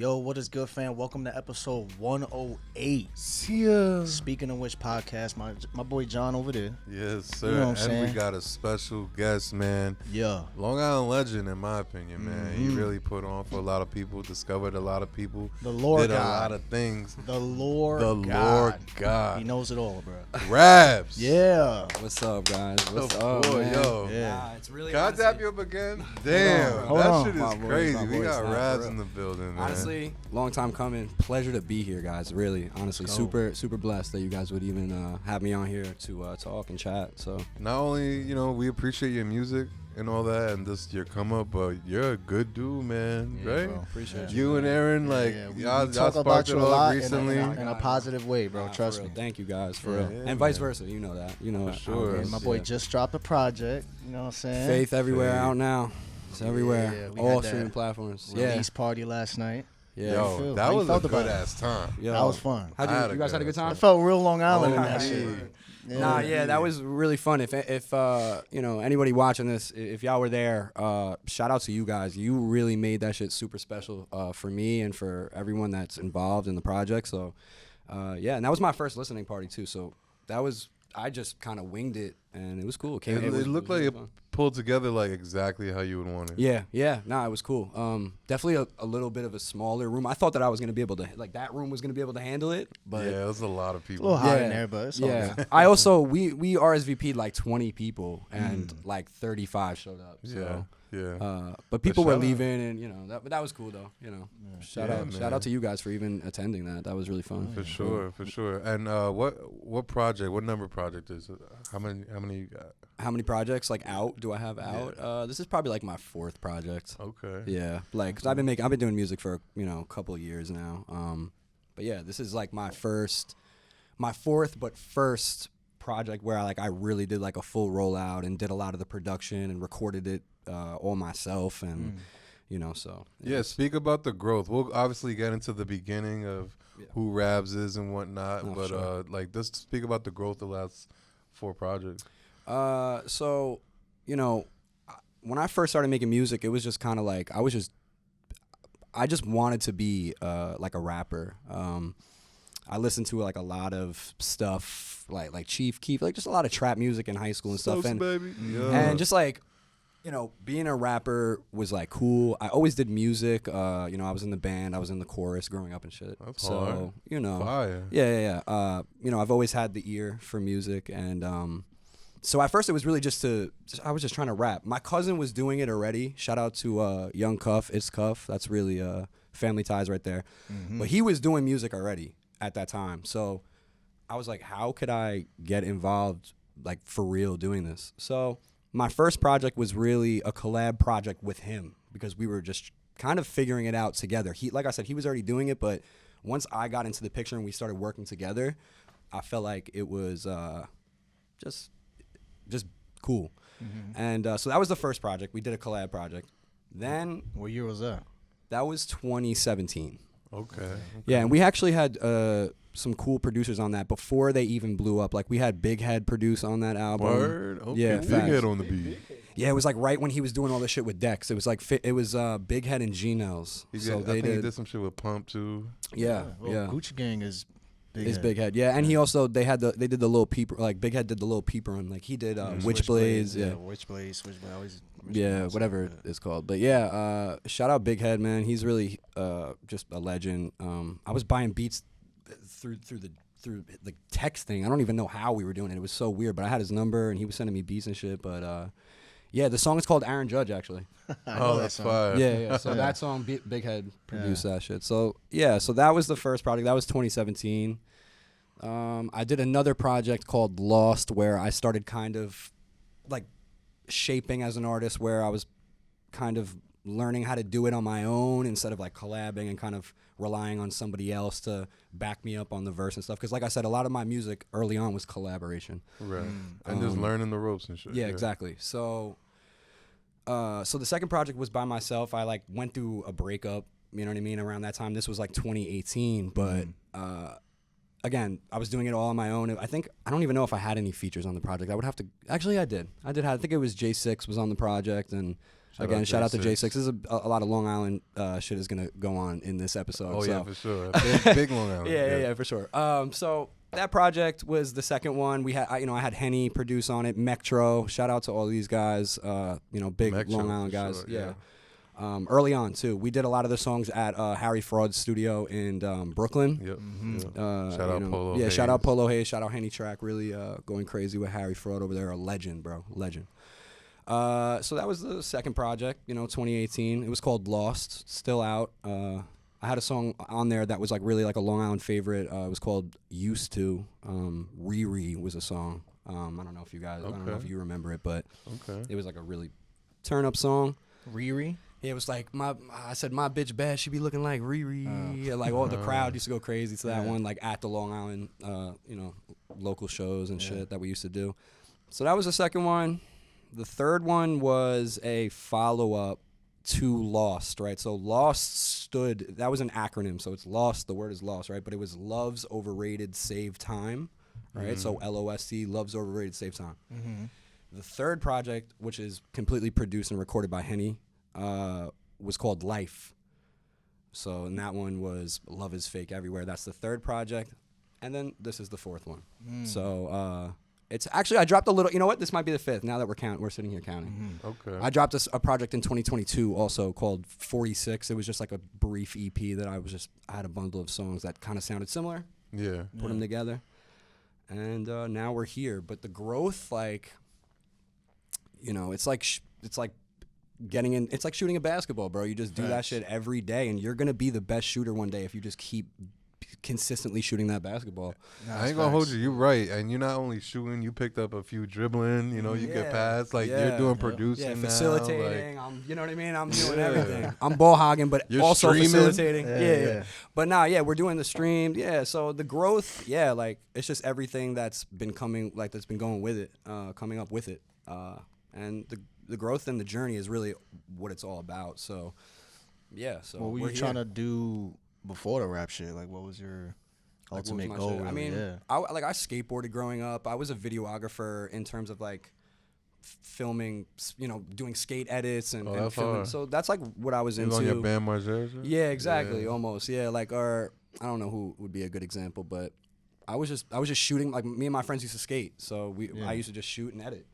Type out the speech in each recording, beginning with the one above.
Yo, what is good, fam? Welcome to episode 108. See ya. Speaking of which podcast, my boy John over there. Yes, sir. You know what I'm and saying? we got a special guest, man. Yeah. Long Island legend, in my opinion, man. He really put on for a lot of people, discovered a lot of people. The Lord did God. a lot of things. The Lord The God. Lord God. He knows it all, bro. Rabz. Yeah. What's up, guys? What's Oh, up, boy, man? yo. Yeah. It's really Can I tap you up again? Damn, Hold that on. shit is My boy, crazy. my We boy, got it's not Rabz for real. in the building, man. Honestly, long time coming. Pleasure to be here, guys. Really, honestly, Let's go. super blessed that you guys would even have me on here to talk and chat. So Not only, we appreciate your music and all that and just your come up, but you're a good dude, man, Yeah, right? bro. appreciate You and Aaron, like, We y'all talk about sparked you it a off lot recently. in a positive way, bro. Nah, Trust for me. real. Thank you guys for Yeah, real, yeah, and vice man. versa. You know that. You know For that. sure. And my boy Yeah. just dropped a project. You know what I'm saying? Faith everywhere Faith. out now. It's everywhere. Yeah, we All had that streaming platforms. Release party last night. Yeah. Yo, feel? that How you was a felt about good it? ass time. Yo. That was fun. How'd I had you a guys had a good good time? It felt real Long Island in Oh, that yeah. shit. Nah, yeah, that was really fun. If anybody watching this, if y'all were there, shout out to you guys. You really made that shit super special for me and for everyone that's involved in the project. So, yeah, and that was my first listening party too. So I just kind of winged it, and it was cool. It looked like really it fun. pulled together like exactly how you would want it. Yeah, nah, it was cool. Definitely a little bit of a smaller room. I thought that I was gonna be able to, like, that room was gonna be able to handle it, but Yeah, it was a lot of It's a people. little hot in Yeah. there, but it's all yeah. good. I also we RSVP'd like 20 people, and like 35 showed up. So. Yeah. But people were shout out. leaving, and that was cool though. Shout man. out to you guys for even attending that. That was really fun. For sure. And what project? What number project is it? How many you got? How many projects like out do I have out? This is probably like my fourth project. Okay. Yeah, like, cause I've been doing music for a couple of years now. But yeah, this is like my fourth but first project where I really did like a full rollout and did a lot of the production and recorded it all myself, and so Yeah, speak about the growth. We'll obviously get into the beginning of who Rabz is and whatnot, Oh, but sure. just speak about the growth of the last 4 projects. So when I first started making music, it was just kind of like I just wanted to be like a rapper. I listened to like a lot of stuff like Chief Keef, like just a lot of trap music in high school and stuff, and baby. and just like, being a rapper was like cool. I always did music. I was in the band, I was in the chorus growing up and shit. That's so hard. Fire. yeah. I've always had the ear for music, and so at first it was really I was just trying to rap. My cousin was doing it already. Shout out to Young Cuff, It's Cuff. That's really family ties right there. But he was doing music already at that time. So I was like, how could I get involved, like, for real doing this? So my first project was really a collab project with him, because we were just kind of figuring it out together. Like I said, he was already doing it, but once I got into the picture and we started working together, I felt like it was just cool. And so that was the first project. We did a collab project. Then What year was that? that was 2017. Okay. Yeah, and we actually had some cool producers on that before they even blew up. Like, we had Big Head produce on that album. Word. Okay. Yeah, Big facts. Head on the beat. Yeah, it was like right when he was doing all this shit with Dex. It was like Big Head and G-Nels. I So think he did some shit with Pump too. Yeah. Gucci Gang is big. It's head. Big Head. Yeah, and he also they did the little peeper, like Big Head did the little peeper on, like he did Witchblades. Yeah. Witchblade. Yeah, whatever it's called. But yeah, shout out Big Head, man. He's really just a legend. I was buying beats through the texting. I don't even know how we were doing it. It was so weird, but I had his number and he was sending me beats and shit. But yeah, the song is called Aaron Judge, actually. Oh, that's fire. Yeah. So that song, Big Head produced that shit. So yeah, so that was the first project. That was 2017. I did another project called Lost, where I started kind of like shaping as an artist, where I was kind of learning how to do it on my own instead of like collabing and kind of relying on somebody else to back me up on the verse and stuff. Because like I said, a lot of my music early on was collaboration. Right. And just learning the ropes and shit. Yeah, exactly. So the second project was by myself. I like went through a breakup, you know what I mean, around that time. This was like 2018, but again, I was doing it all on my own. I don't even know if I had any features on the project. I would have to, actually I did. I think it was J6 was on the project, and Again, shout out to J6. This is a lot of Long Island shit is gonna go on in this episode. Oh so. yeah, for sure. Big Long Island. Yeah, for sure. So that project was the second one. We had, I had Henny produce on it. Metro. Shout out to all these guys. Big Metro, Long Island guys. sure, yeah. Early on too, we did a lot of the songs at Harry Fraud's studio in Brooklyn. Yep. Mm-hmm. Yep. Shout out Polo. Yeah, Hayes. shout out Polo Hayes. Shout out Henny Track. Really going crazy with Harry Fraud over there. A legend, bro. Legend. So that was the second project. 2018. It was called Lost. Still out. I had a song on there that was like really like a Long Island favorite. It was called Used To. Riri was a song. I don't know if you guys. I don't know if you remember it, but it was like a really turn up song. Riri. Yeah, it was like I said my bitch bad. She be looking like Riri. Like all the crowd used to go crazy to that one. Like at the Long Island, local shows and shit that we used to do. So that was the second one. The third one was a follow up to Lost, right? So Lost that was an acronym. So it's Lost. The word is Lost, right? But it was Love's Overrated Save Time, right? So LOST, Love's Overrated Save Time. Mm-hmm. The third project, which is completely produced and recorded by Henny, was called Life. So, and that one was Love Is Fake Everywhere. That's the third project. And then this is the fourth one. So, it's actually, I dropped a little, you know what? This might be the fifth now that we're sitting here counting. Mm-hmm. Okay. I dropped a project in 2022 also called 46. It was just like a brief EP that I had a bundle of songs that kind of sounded similar. Yeah. Put them together. And now we're here. But the growth, like, it's like getting in. It's like shooting a basketball, bro. You just do that shit every day, and you're gonna be the best shooter one day if you just keep consistently shooting that basketball. I ain't gonna hold you. You're right, and you're not only shooting. You picked up a few dribbling. You get past. Like you're doing producing, facilitating. now, like, you know what I mean. I'm doing everything. I'm ball hogging, but You're also streaming? facilitating. Yeah. But we're doing the stream. Yeah. So the growth. Yeah. Like it's just everything that's been coming. Like that's been going with it. Coming up with it. And the growth and the journey is really what it's all about. So, yeah. So what were you trying to do before the rap shit? Like, what was your ultimate goal? Shit? I mean, I skateboarded growing up. I was a videographer in terms of like filming, doing skate edits and filming. Hard. So that's like what I was into. On your Bam Margera? Yeah, exactly. Almost. Yeah. Like I don't know who would be a good example, but I was just shooting. Like me and my friends used to skate, so I used to just shoot and edit.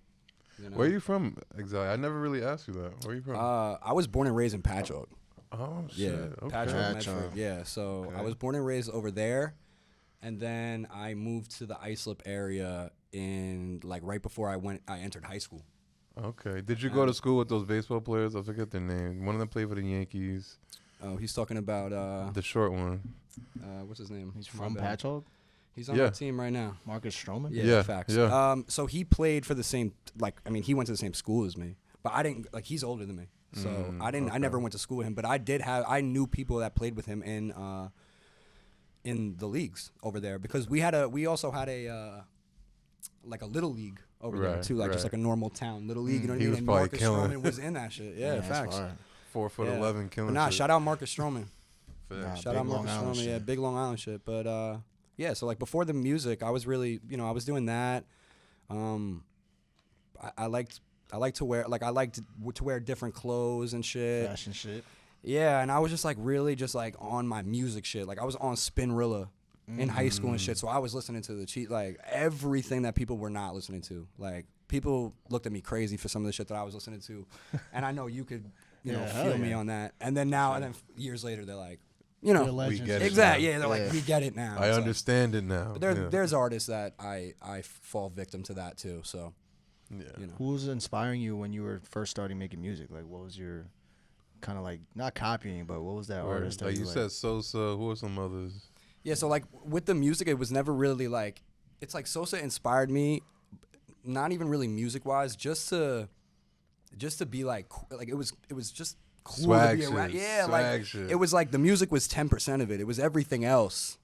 Where are you from exactly? I never really asked you that. Where are you from? I was born and raised in Patchogue. Oh shit. Yeah, Okay. Patchogue, Medford. Yeah, so I was born and raised over there, and then I moved to the Islip area in like right before I entered high school. Okay. Did you go to school with those baseball players? I forget their name. One of them played for the Yankees. Oh, he's talking about the short one. What's his name? He's from Patchogue? He's on our team right now. Marcus Stroman? Yeah, facts. Yeah. So he played for the same, he went to the same school as me, but I didn't, he's older than me. So I never went to school with him, but I knew people that played with him in the leagues over there because we also had a little league over there too, just like a normal town little league, you know what I mean? And Marcus Stroman was in that shit. Yeah, facts. 4'11" killing. But nah, shit. shout out Marcus Stroman. Shout out Marcus Stroman. Yeah, big Long Island shit. But yeah, so like before the music, I was really, I was doing that. I liked to wear different clothes and shit. Fashion shit. Yeah, and I was just like really just like on my music shit. Like I was on Spinrilla in high school and shit. So I was listening to everything that people were not listening to. Like people looked at me crazy for some of the shit that I was listening to, and I know you could, feel me on that. And then years later, they're like, we get it. Exactly. Yeah, they're like, we get it now. I understand it now. But there's artists that I fall victim to that too. So, Who was inspiring you when you were first starting making music? Like, what was your kind of like not copying, but what was that artist? Like you said, Sosa. Who are some others? Yeah. So like with the music, it was never really like. It's like Sosa inspired me, not even really music wise, just to be like it was just. Cool swag to be around. shit. Yeah, swag shit. It was like the music was 10% of it. It was everything else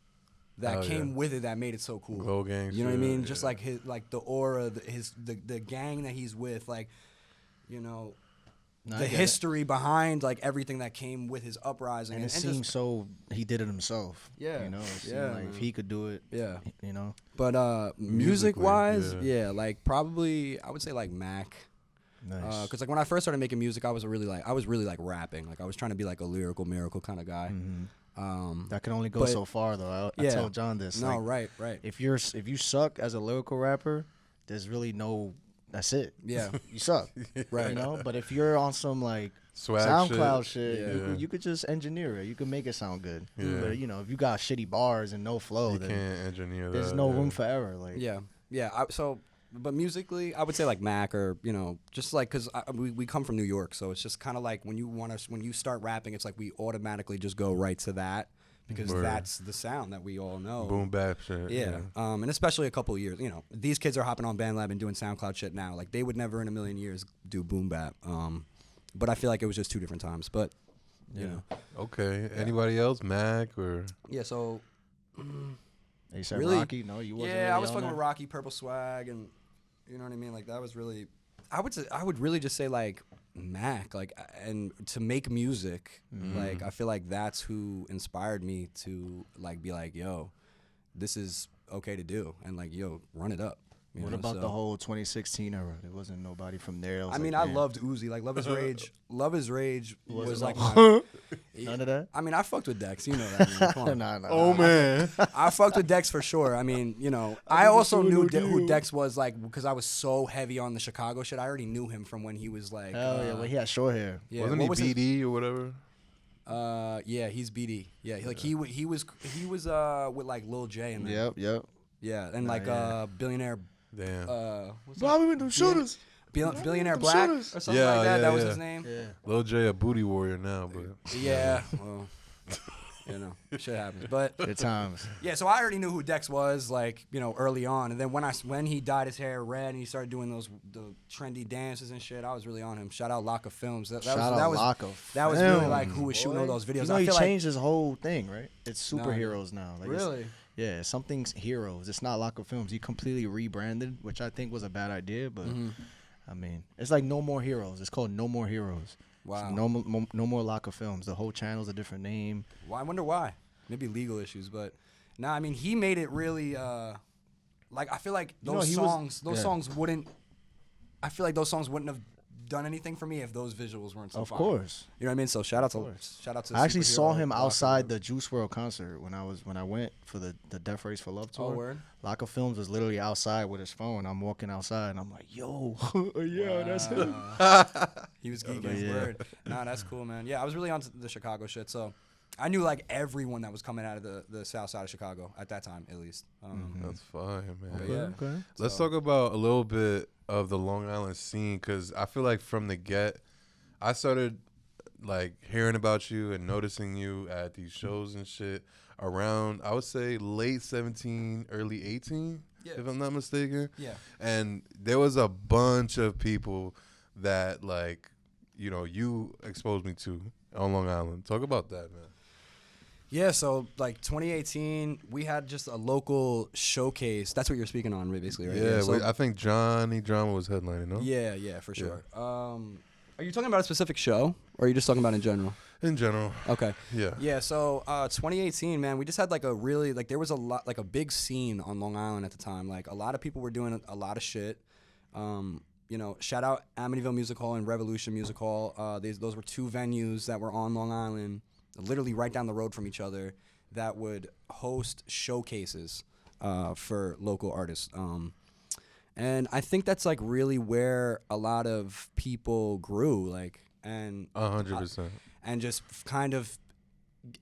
that came with it that made it so cool. Glow gang. You know what I mean? Just like his, like the aura, the gang that he's with, like, the history behind like everything that came with his uprising. And it seems so he did it himself. Yeah, it seemed like if he could do it. Yeah, But music wise, like probably I would say like Mac. Nice. Because like when I first started making music, I was really like rapping. Like I was trying to be like a lyrical miracle kind of guy. That can only go but- so far, though. I Yeah. told John this. No, like, right. If you suck as a lyrical rapper, there's really no. That's it. Yeah. You suck. Right. You know. But if you're on some like Swag SoundCloud shit. shit, you could just engineer it. You can make it sound good. Yeah. But you know, if you got shitty bars and no flow, You then can't engineer that. there's no room for error. Like Yeah. But musically, I would say like Mac or just like because we come from New York, so it's just kind of like when you start rapping, it's like we automatically just go right to that because Word. that's the sound that we all know. Boom bap shit. Yeah. And especially a couple of years, these kids are hopping on BandLab and doing SoundCloud shit now. Like they would never in a million years do boom bap. But I feel like it was just two different times. But you know. Okay. Anybody else? Mac or? Yeah. So. you said Really? Rocky. No, you wasn't. Yeah, really I was on fucking that? with Rocky, Purple Swag, and you know what I mean. Like that was really. I would really just say like Mac, like, and to make music, like I feel like that's who inspired me to like be like, yo, this is okay to do, and like, yo, run it up. You What know, about so- the whole 2016 era? There wasn't nobody from there. It was I mean, like, I damn. loved Uzi. Like Love Is Rage. Love Is Rage was like None of that. I mean, I fucked with Dex. You know that. Man. Come on. Nah. Oh man. I fucked with Dex for sure. I mean, I also knew who Dex was, like, because I was so heavy on the Chicago shit. I already knew him from when he was like. Hell yeah, well, he had short hair. Yeah, Wasn't what he was his- BD or whatever? Yeah, he's BD. Yeah, like he was with like Lil J and them. Yep. Yeah, and like yeah. billionaire. Damn. What's Bobby with them shooters. Billionaire Black or something Yeah, like that. yeah, That was yeah. his name. Yeah. Lil J a booty warrior now, but Yeah. Well, shit happens. But Good times. yeah, so I already knew who Dex was, like, early on. And then when he dyed his hair red and he started doing the trendy dances and shit, I was really on him. Shout out Locka Films. That was really like who was shooting all those videos. You know, I he feel changed his whole thing, right? It's superheroes now. Like, Really? Yeah, something's heroes. It's not Locka Films. He completely rebranded, which I think was a bad idea. But I mean, it's like No More Heroes. It's called No More Heroes. Wow. So no more Locka Films. The whole channel's a different name. Well, I wonder why. Maybe legal issues, but nah. I mean, he made it really. Like I feel like those songs wouldn't. I feel like those songs wouldn't have done anything for me if those visuals weren't so Of fire. course. You know what I mean? So shout out to I actually saw superhero him Locka outside Films. the Juice WRLD concert when I went for the Death Race for Love tour. Oh, word? Locka Films was literally outside with his phone. I'm walking outside and I'm like, yo, yeah, that's him. He was geeking his word. Nah, that's cool, man. Yeah, I was really onto the Chicago shit, so I knew like everyone that was coming out of the south side of Chicago at that time, at least. that's fine, man. But yeah. Okay. Let's talk about a little bit of the Long Island scene, because I feel like from the get, I started like hearing about you and noticing you at these shows and shit around, I would say, late 17, early 18, if I'm not mistaken. Yeah. And there was a bunch of people that, like, you exposed me to on Long Island. Talk about that, man. Yeah, so like 2018, we had just a local showcase. That's what you're speaking on, basically, right? Yeah, So, I think Johnny Drama was headlining, no? yeah, for sure. Are you talking about a specific show, or are you just talking about in general? In general. Okay. Yeah. Yeah, so 2018, man, we just had like a really, like there was a lot, like a big scene on Long Island at the time. Like a lot of people were doing a lot of shit. Shout out Amityville Music Hall and Revolution Music Hall. Those were two venues that were on Long Island, literally right down the road from each other, that would host showcases for local artists. And I think that's like really where a lot of people grew, like, and 100%. and just kind of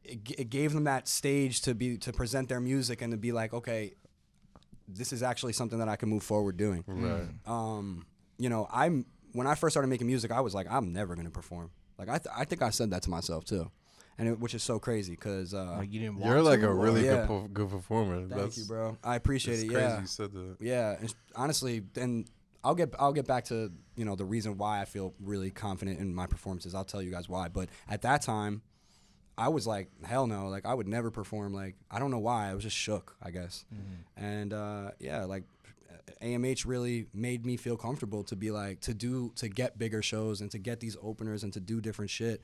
it gave them that stage to present their music and to be like, okay, this is actually something that I can move forward doing. Right. When I first started making music, I was like, I'm never gonna perform. Like I think I said that to myself too, which is so crazy because Like you didn't want You're like to, a or- really Yeah. good performer. thank you, bro. I appreciate It's it. crazy Yeah, you said that. yeah. And honestly, and I'll get back to the reason why I feel really confident in my performances. I'll tell you guys why. But at that time, I was like, hell no, like I would never perform. Like I don't know why. I was just shook, I guess. And like AMH really made me feel comfortable to be like to get bigger shows and to get these openers and to do different shit.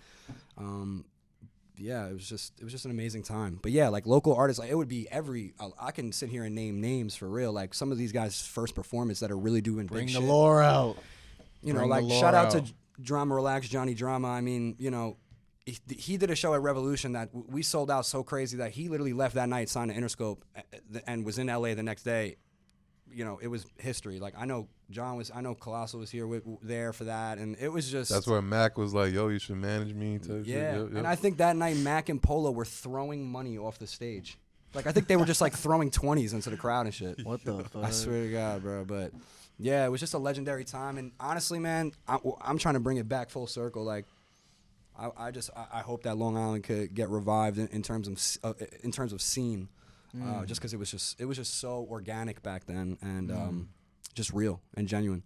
It was just an amazing time. But yeah, like local artists, like it would be I can sit here and name names for real. Like some of these guys' first performance that are really doing Bring big the shit. lore out. you know, Bring like the lore shout out out. to Drama Relax, Johnny Drama. I mean, you know, he did a show at Revolution that we sold out so crazy that he literally left that night, signed an Interscope, and was in LA the next day. You know, it was history. Like I know Colossal was there for that, and it was just. That's where Mac was like, "Yo, you should manage me." Yeah, Yep. and I think that night Mac and Polo were throwing money off the stage. Like I think they were just like throwing 20s into the crowd and shit. What the fuck? I swear to God, bro. But yeah, it was just a legendary time, and honestly, man, I'm trying to bring it back full circle. Like. I hope that Long Island could get revived in terms of scene, just because it was just so organic back then and just real and genuine.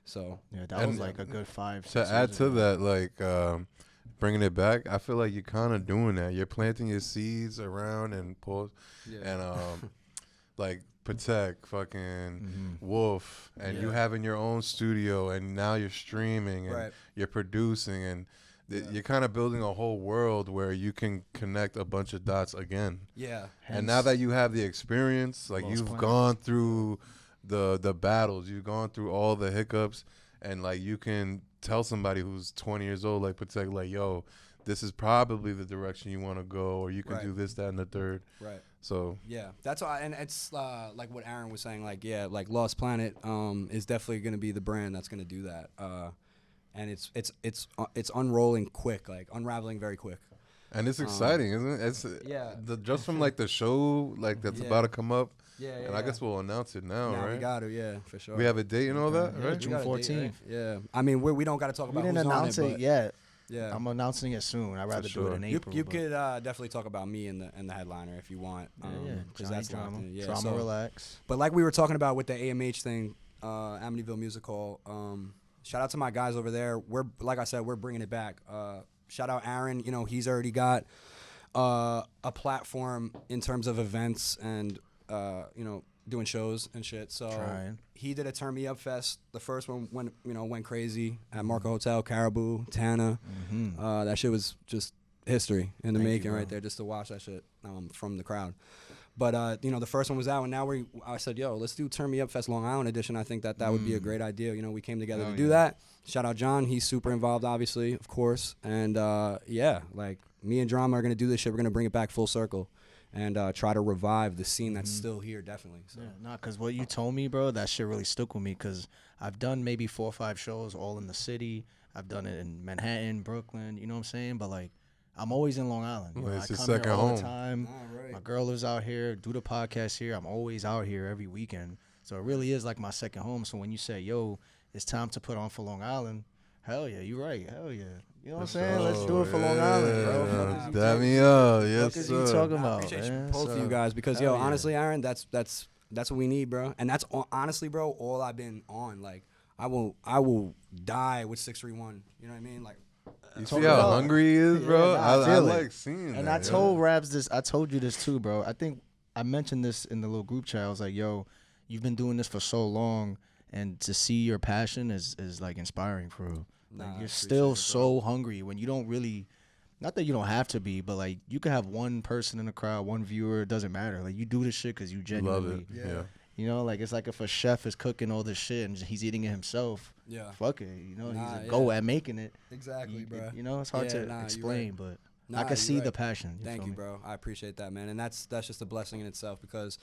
So Yeah, that was like a good 5. To add to that, like bringing it back, I feel like you're kind of doing that. You're planting your seeds around and like Protect, fucking Wolf, and you having your own studio, and now you're streaming and you're producing and. You're kind of building a whole world where you can connect a bunch of dots again. Yeah. And now that you have the experience, like you've gone through the battles, you've gone through all the hiccups, and like you can tell somebody who's 20 years old, like Protect, like, yo, this is probably the direction you want to go, or you can do this, that, and the third. Right. So yeah, that's why, and it's like what Aaron was saying, like like Lost Planet is definitely going to be the brand that's going to do that. And it's unrolling quick, like unraveling very quick. And it's exciting, isn't it? It's just from like the show, like that's about to come up. I guess we'll announce it now, right? We got to, for sure. We have a date and all that, right? June 14th. Yeah. I mean, we don't got to talk about. We didn't announce it yet. Yeah. I'm announcing it soon. I'd rather do it in April. You could definitely talk about me and the headliner if you want. Because that's drama. Drama Relax. But like we were talking about with the AMH thing, Amityville Music Hall. Shout out to my guys over there. Like I said, we're bringing it back. Shout out Aaron. You know, he's already got a platform in terms of events and you know, doing shows and shit. So he did a Turn Me Up Fest. The first one went crazy at Marco Hotel, Caribou, Tana. That shit was just history in the making right there, just to watch that shit from the crowd. But, you know, the first one was out, and now I said, yo, let's do Turn Me Up Fest Long Island edition. I think that would be a great idea. You know, we came together to do that. Shout out John. He's super involved, obviously, of course. And, like, me and Drama are going to do this shit. We're going to bring it back full circle and try to revive the scene that's still here, definitely. So. Yeah, because what you told me, bro, that shit really stuck with me because I've done maybe 4 or 5 shows all in the city. I've done it in Manhattan, Brooklyn, you know what I'm saying? But, like, I'm always in Long Island. You know, it's I your come second here all home. the time. My girl lives out here. Do the podcast here. I'm always out here every weekend. So it really is like my second home. So when you say, yo, it's time to put on for Long Island, hell yeah, you're right. Hell yeah. You know what I'm saying? Let's do it for Long Island, bro. Dab me up. Yes, What is you talking about? I appreciate both of you guys because, yo, honestly, Aaron, that's what we need, bro. And that's honestly, bro, all I've been on. Like, I will die with 631. You know what I mean? Like, you see how hungry he is, bro? I like seeing that. And I told Rabz this. I told you this too, bro. I think I mentioned this in the little group chat. I was like, yo, you've been doing this for so long, and to see your passion is like inspiring for real. Like, you're still so hungry when you don't really, not that you don't have to be, but like you could have one person in the crowd, one viewer, it doesn't matter. Like you do this shit because you genuinely love it. You know, like it's like if a chef is cooking all this shit and he's eating it himself. Yeah. Fuck it. You know, he's a go at making it. Exactly, bro. You know, it's hard to explain, but I can see the passion. Thank you, bro. I appreciate that, man. And that's just a blessing in itself because,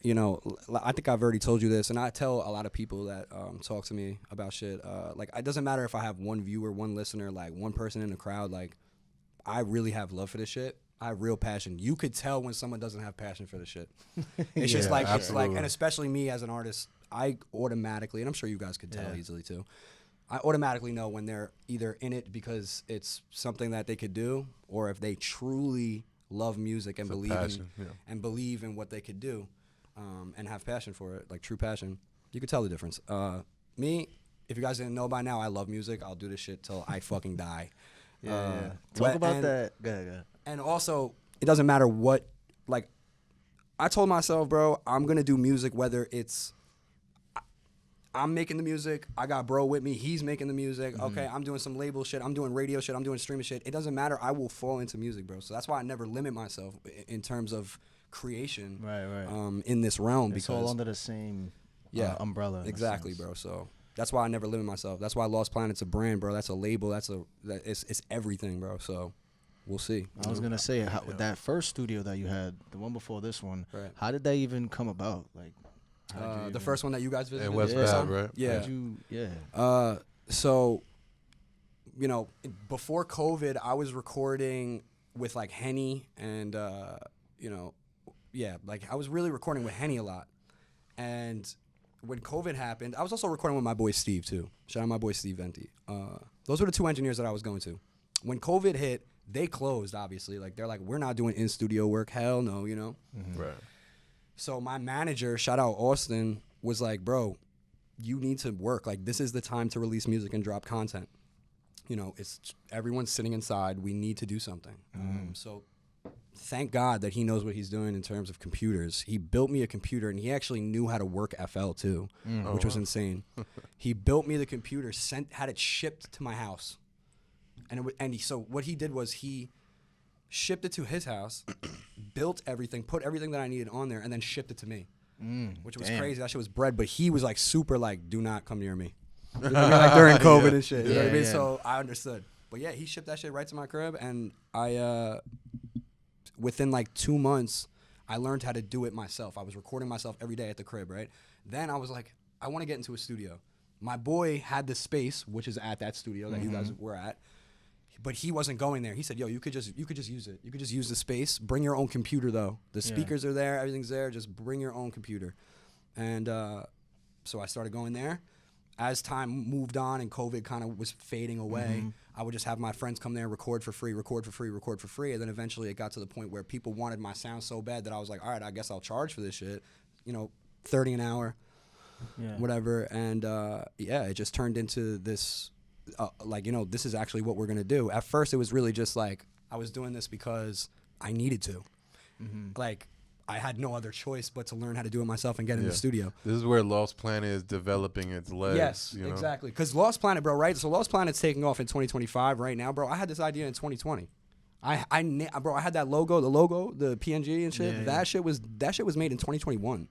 you know, I think I've already told you this, and I tell a lot of people that talk to me about shit. Like, it doesn't matter if I have one viewer, one listener, like one person in the crowd. Like, I really have love for this shit. I have real passion. You could tell when someone doesn't have passion for the shit. It's just like, and especially me as an artist, I automatically, and I'm sure you guys could tell easily too, I automatically know when they're either in it because it's something that they could do, or if they truly love music and believe in what they could do, and have passion for it, like true passion. You could tell the difference. Me, if you guys didn't know by now, I love music. I'll do this shit till I fucking die. Talk about that. Go ahead. And also, it doesn't matter what, like, I told myself, bro, I'm going to do music whether it's, I'm making the music, I got bro with me, he's making the music, okay, I'm doing some label shit, I'm doing radio shit, I'm doing streaming shit. It doesn't matter. I will fall into music, bro. So that's why I never limit myself in terms of creation in this realm. It's because all under the same umbrella. Exactly, bro. So That's why I never limit myself. That's why Lost Planet's a brand, bro. That's a label. It's everything, bro. So we'll see. I was gonna say, with that first studio that you had, the one before this one, Right. how did that even come about? Like, how did The first one that you guys visited In West Bath, right? Yeah. So, you know, before COVID, I was recording with like Henny and, you know, like I was really recording with Henny a lot. And when COVID happened, I was also recording with my boy Steve too. Shout out my boy Steve Venti. Those were the two engineers that I was going to. When COVID hit, they closed, obviously. Like, they're like, we're not doing in-studio work. Hell no, you know? Mm-hmm. Right. So my manager, shout out Austin, was like, bro, you need to work. Like, this is the time to release music and drop content. You know, everyone's sitting inside. We need to do something. So thank God that he knows what he's doing in terms of computers. He built me a computer, and he actually knew how to work FL too, which was insane. He built me the computer, had it shipped to my house. So what he did was he shipped it to his house, built everything, put everything that I needed on there, and then shipped it to me, which was crazy. That shit was bread, but he was like super like, do not come near me. You know what I mean? Like during COVID and shit. You know what I mean? So I understood. But yeah, he shipped that shit right to my crib, and I, within like 2 months, I learned how to do it myself. I was recording myself every day at the crib, right? Then I was like, I want to get into a studio. My boy had the space, which is at that studio that you guys were at. But he wasn't going there. He said, yo, you could just use it. You could just use the space. Bring your own computer, though. The speakers are there. Everything's there. Just bring your own computer. And so I started going there. As time moved on and COVID kind of was fading away, I would just have my friends come there and record for free. And then eventually it got to the point where people wanted my sound so bad that I was like, all right, I guess I'll charge for this shit. You know, $30 an hour, whatever. And it just turned into this... like, you know, this is actually what we're going to do. At first, it was really just like, I was doing this because I needed to. Like, I had no other choice but to learn how to do it myself and get in the studio. This is where Lost Planet is developing its legs. Yes, you know? exactly. Because Lost Planet, bro, right? So Lost Planet's taking off in 2025 right now, bro. I had this idea in 2020. Bro, I had that logo, the PNG and shit. That shit was made in 2021.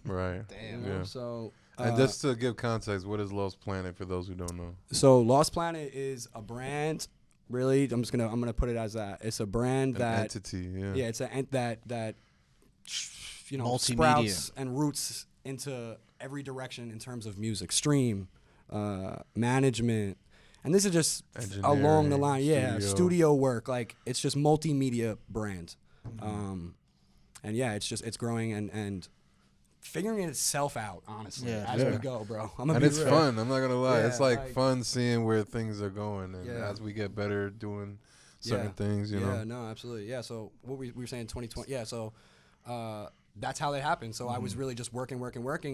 Right. Damn. You know? So... and just to give context, what is Lost Planet for those who don't know? So Lost Planet is a brand. Really, I'm gonna put it as that. It's a brand entity. Yeah. It's that you know, multimedia, sprouts and roots into every direction in terms of music, stream, management, and this is just along the line. Studio work. Like, it's just multimedia brand, and it's growing and figuring itself out, honestly, as we go, bro. It's fun. I'm not gonna lie. It's like fun seeing where things are going, and as we get better doing certain things, you know. Yeah, no, absolutely. Yeah. So what we were saying, 2020. Yeah. So that's how that happened. So I was really just working,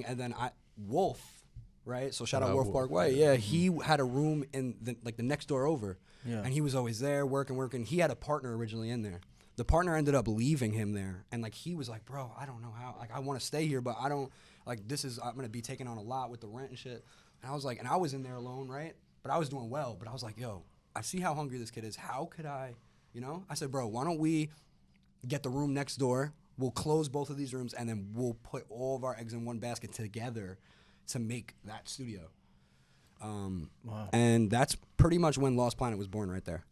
and then Wolf, right? So shout out Wolf Parkway. Yeah, he had a room in the next door over, and he was always there working. He had a partner originally in there. The partner ended up leaving him there, and like he was like, bro, I don't know how. Like, I want to stay here, but I don't. Like, I'm gonna be taking on a lot with the rent and shit. And I was like, and I was in there alone, right? But I was doing well. But I was like, yo, I see how hungry this kid is. How could I, you know? I said, bro, why don't we get the room next door? We'll close both of these rooms, and then we'll put all of our eggs in one basket together to make that studio. And that's pretty much when Lost Planet was born, right there.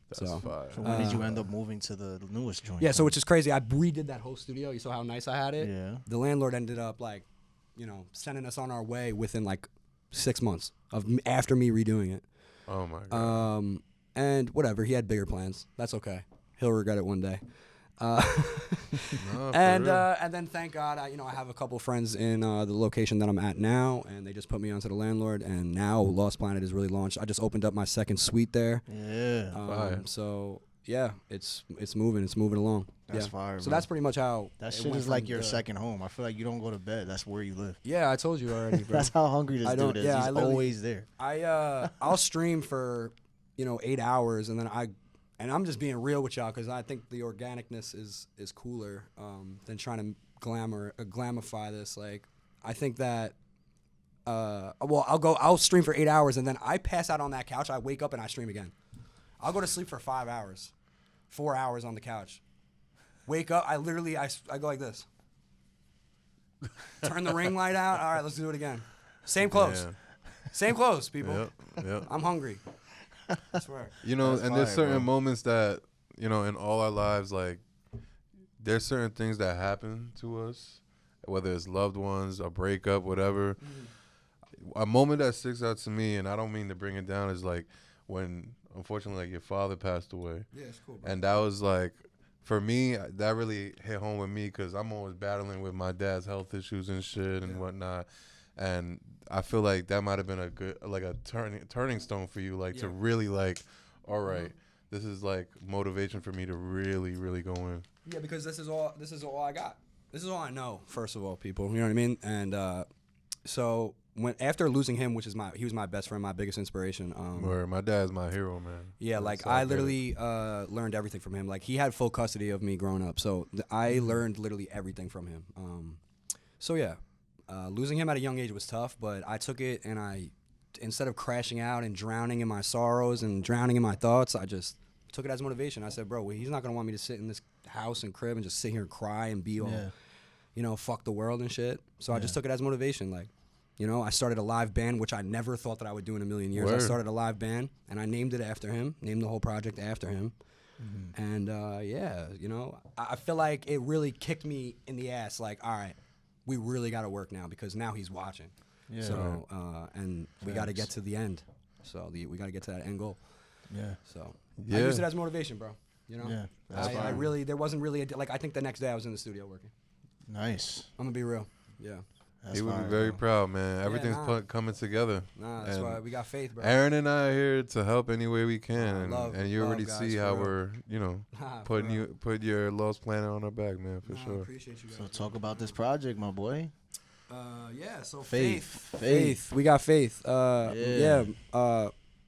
That's fire. So when did you end up moving to the newest joint? Yeah, so which is crazy. I redid that whole studio. You saw how nice I had it? Yeah. The landlord ended up, like, you know, sending us on our way within, like, 6 months after me redoing it. Oh, my God. And whatever. He had bigger plans. That's okay. He'll regret it one day. And then thank God, I have a couple friends in the location that I'm at now, and they just put me onto the landlord, and now Lost Planet is really launched. I just opened up my second suite there. Yeah. Fire. So yeah, it's moving along. That's fire. So bro. that's pretty much how that shit is like your second home. I feel like you don't go to bed. That's where you live. Yeah, I told you already, bro. That's how hungry this dude is. Yeah, he's always there. I'll stream for 8 hours, and then I'm just being real with y'all because I think the organicness is cooler than trying to glamify this. Like, I think that, I'll stream for 8 hours and then I pass out on that couch. I wake up and I stream again. I'll go to sleep for 5 hours, 4 hours on the couch. Wake up, I go like this. Turn the ring light out. All right, let's do it again. Same clothes. Same clothes, people. Yep. I'm hungry. I swear. You know, That's and there's fire, certain bro. moments that, you know, in all our lives, like, there's certain things that happen to us, whether it's loved ones, a breakup, whatever. A moment that sticks out to me, and I don't mean to bring it down, is like when, unfortunately, like your father passed away. Yeah, it's cool, bro. And that was like, for me, that really hit home with me because I'm always battling with my dad's health issues and shit and whatnot. And I feel like that might have been a good, like a turning stone for you, like to really like, all right, this is like motivation for me to really, really go in. Yeah, because this is all I got. This is all I know. First of all, people, you know what I mean. And so after losing him, he was my best friend, my biggest inspiration. Where my dad's my hero, man. Yeah, like I literally learned everything from him. Like he had full custody of me growing up, so I learned literally everything from him. So yeah, losing him at a young age was tough, but I took it and instead of crashing out and drowning in my sorrows and drowning in my thoughts, I just took it as motivation. I said, bro, well, he's not gonna want me to sit in this house and crib and just sit here and cry and be all, you know, fuck the world and shit. So I just took it as motivation, like. You know, I started a live band, which I never thought that I would do in a million years. Word. I started a live band, and I named it after him, named the whole project after him. And, yeah, you know, I feel like it really kicked me in the ass, like, all right, we really got to work now because now he's watching. Yeah. So, and we got to get to the end. So we got to get to that end goal. Yeah. So I used it as motivation, bro. You know? Yeah. I really, there wasn't really, like, I think the next day I was in the studio working. Nice. I'm going to be real. Yeah. He would be very proud, man. Everything's coming together. Nah, that's why we got faith, bro. Aaron and I are here to help any way we can, and you love, already guys, see for how real. we're, you know, put your lost planet on our back, man, for sure. Appreciate you guys. So talk about this project, my boy. Yeah, so Faith. We got faith. The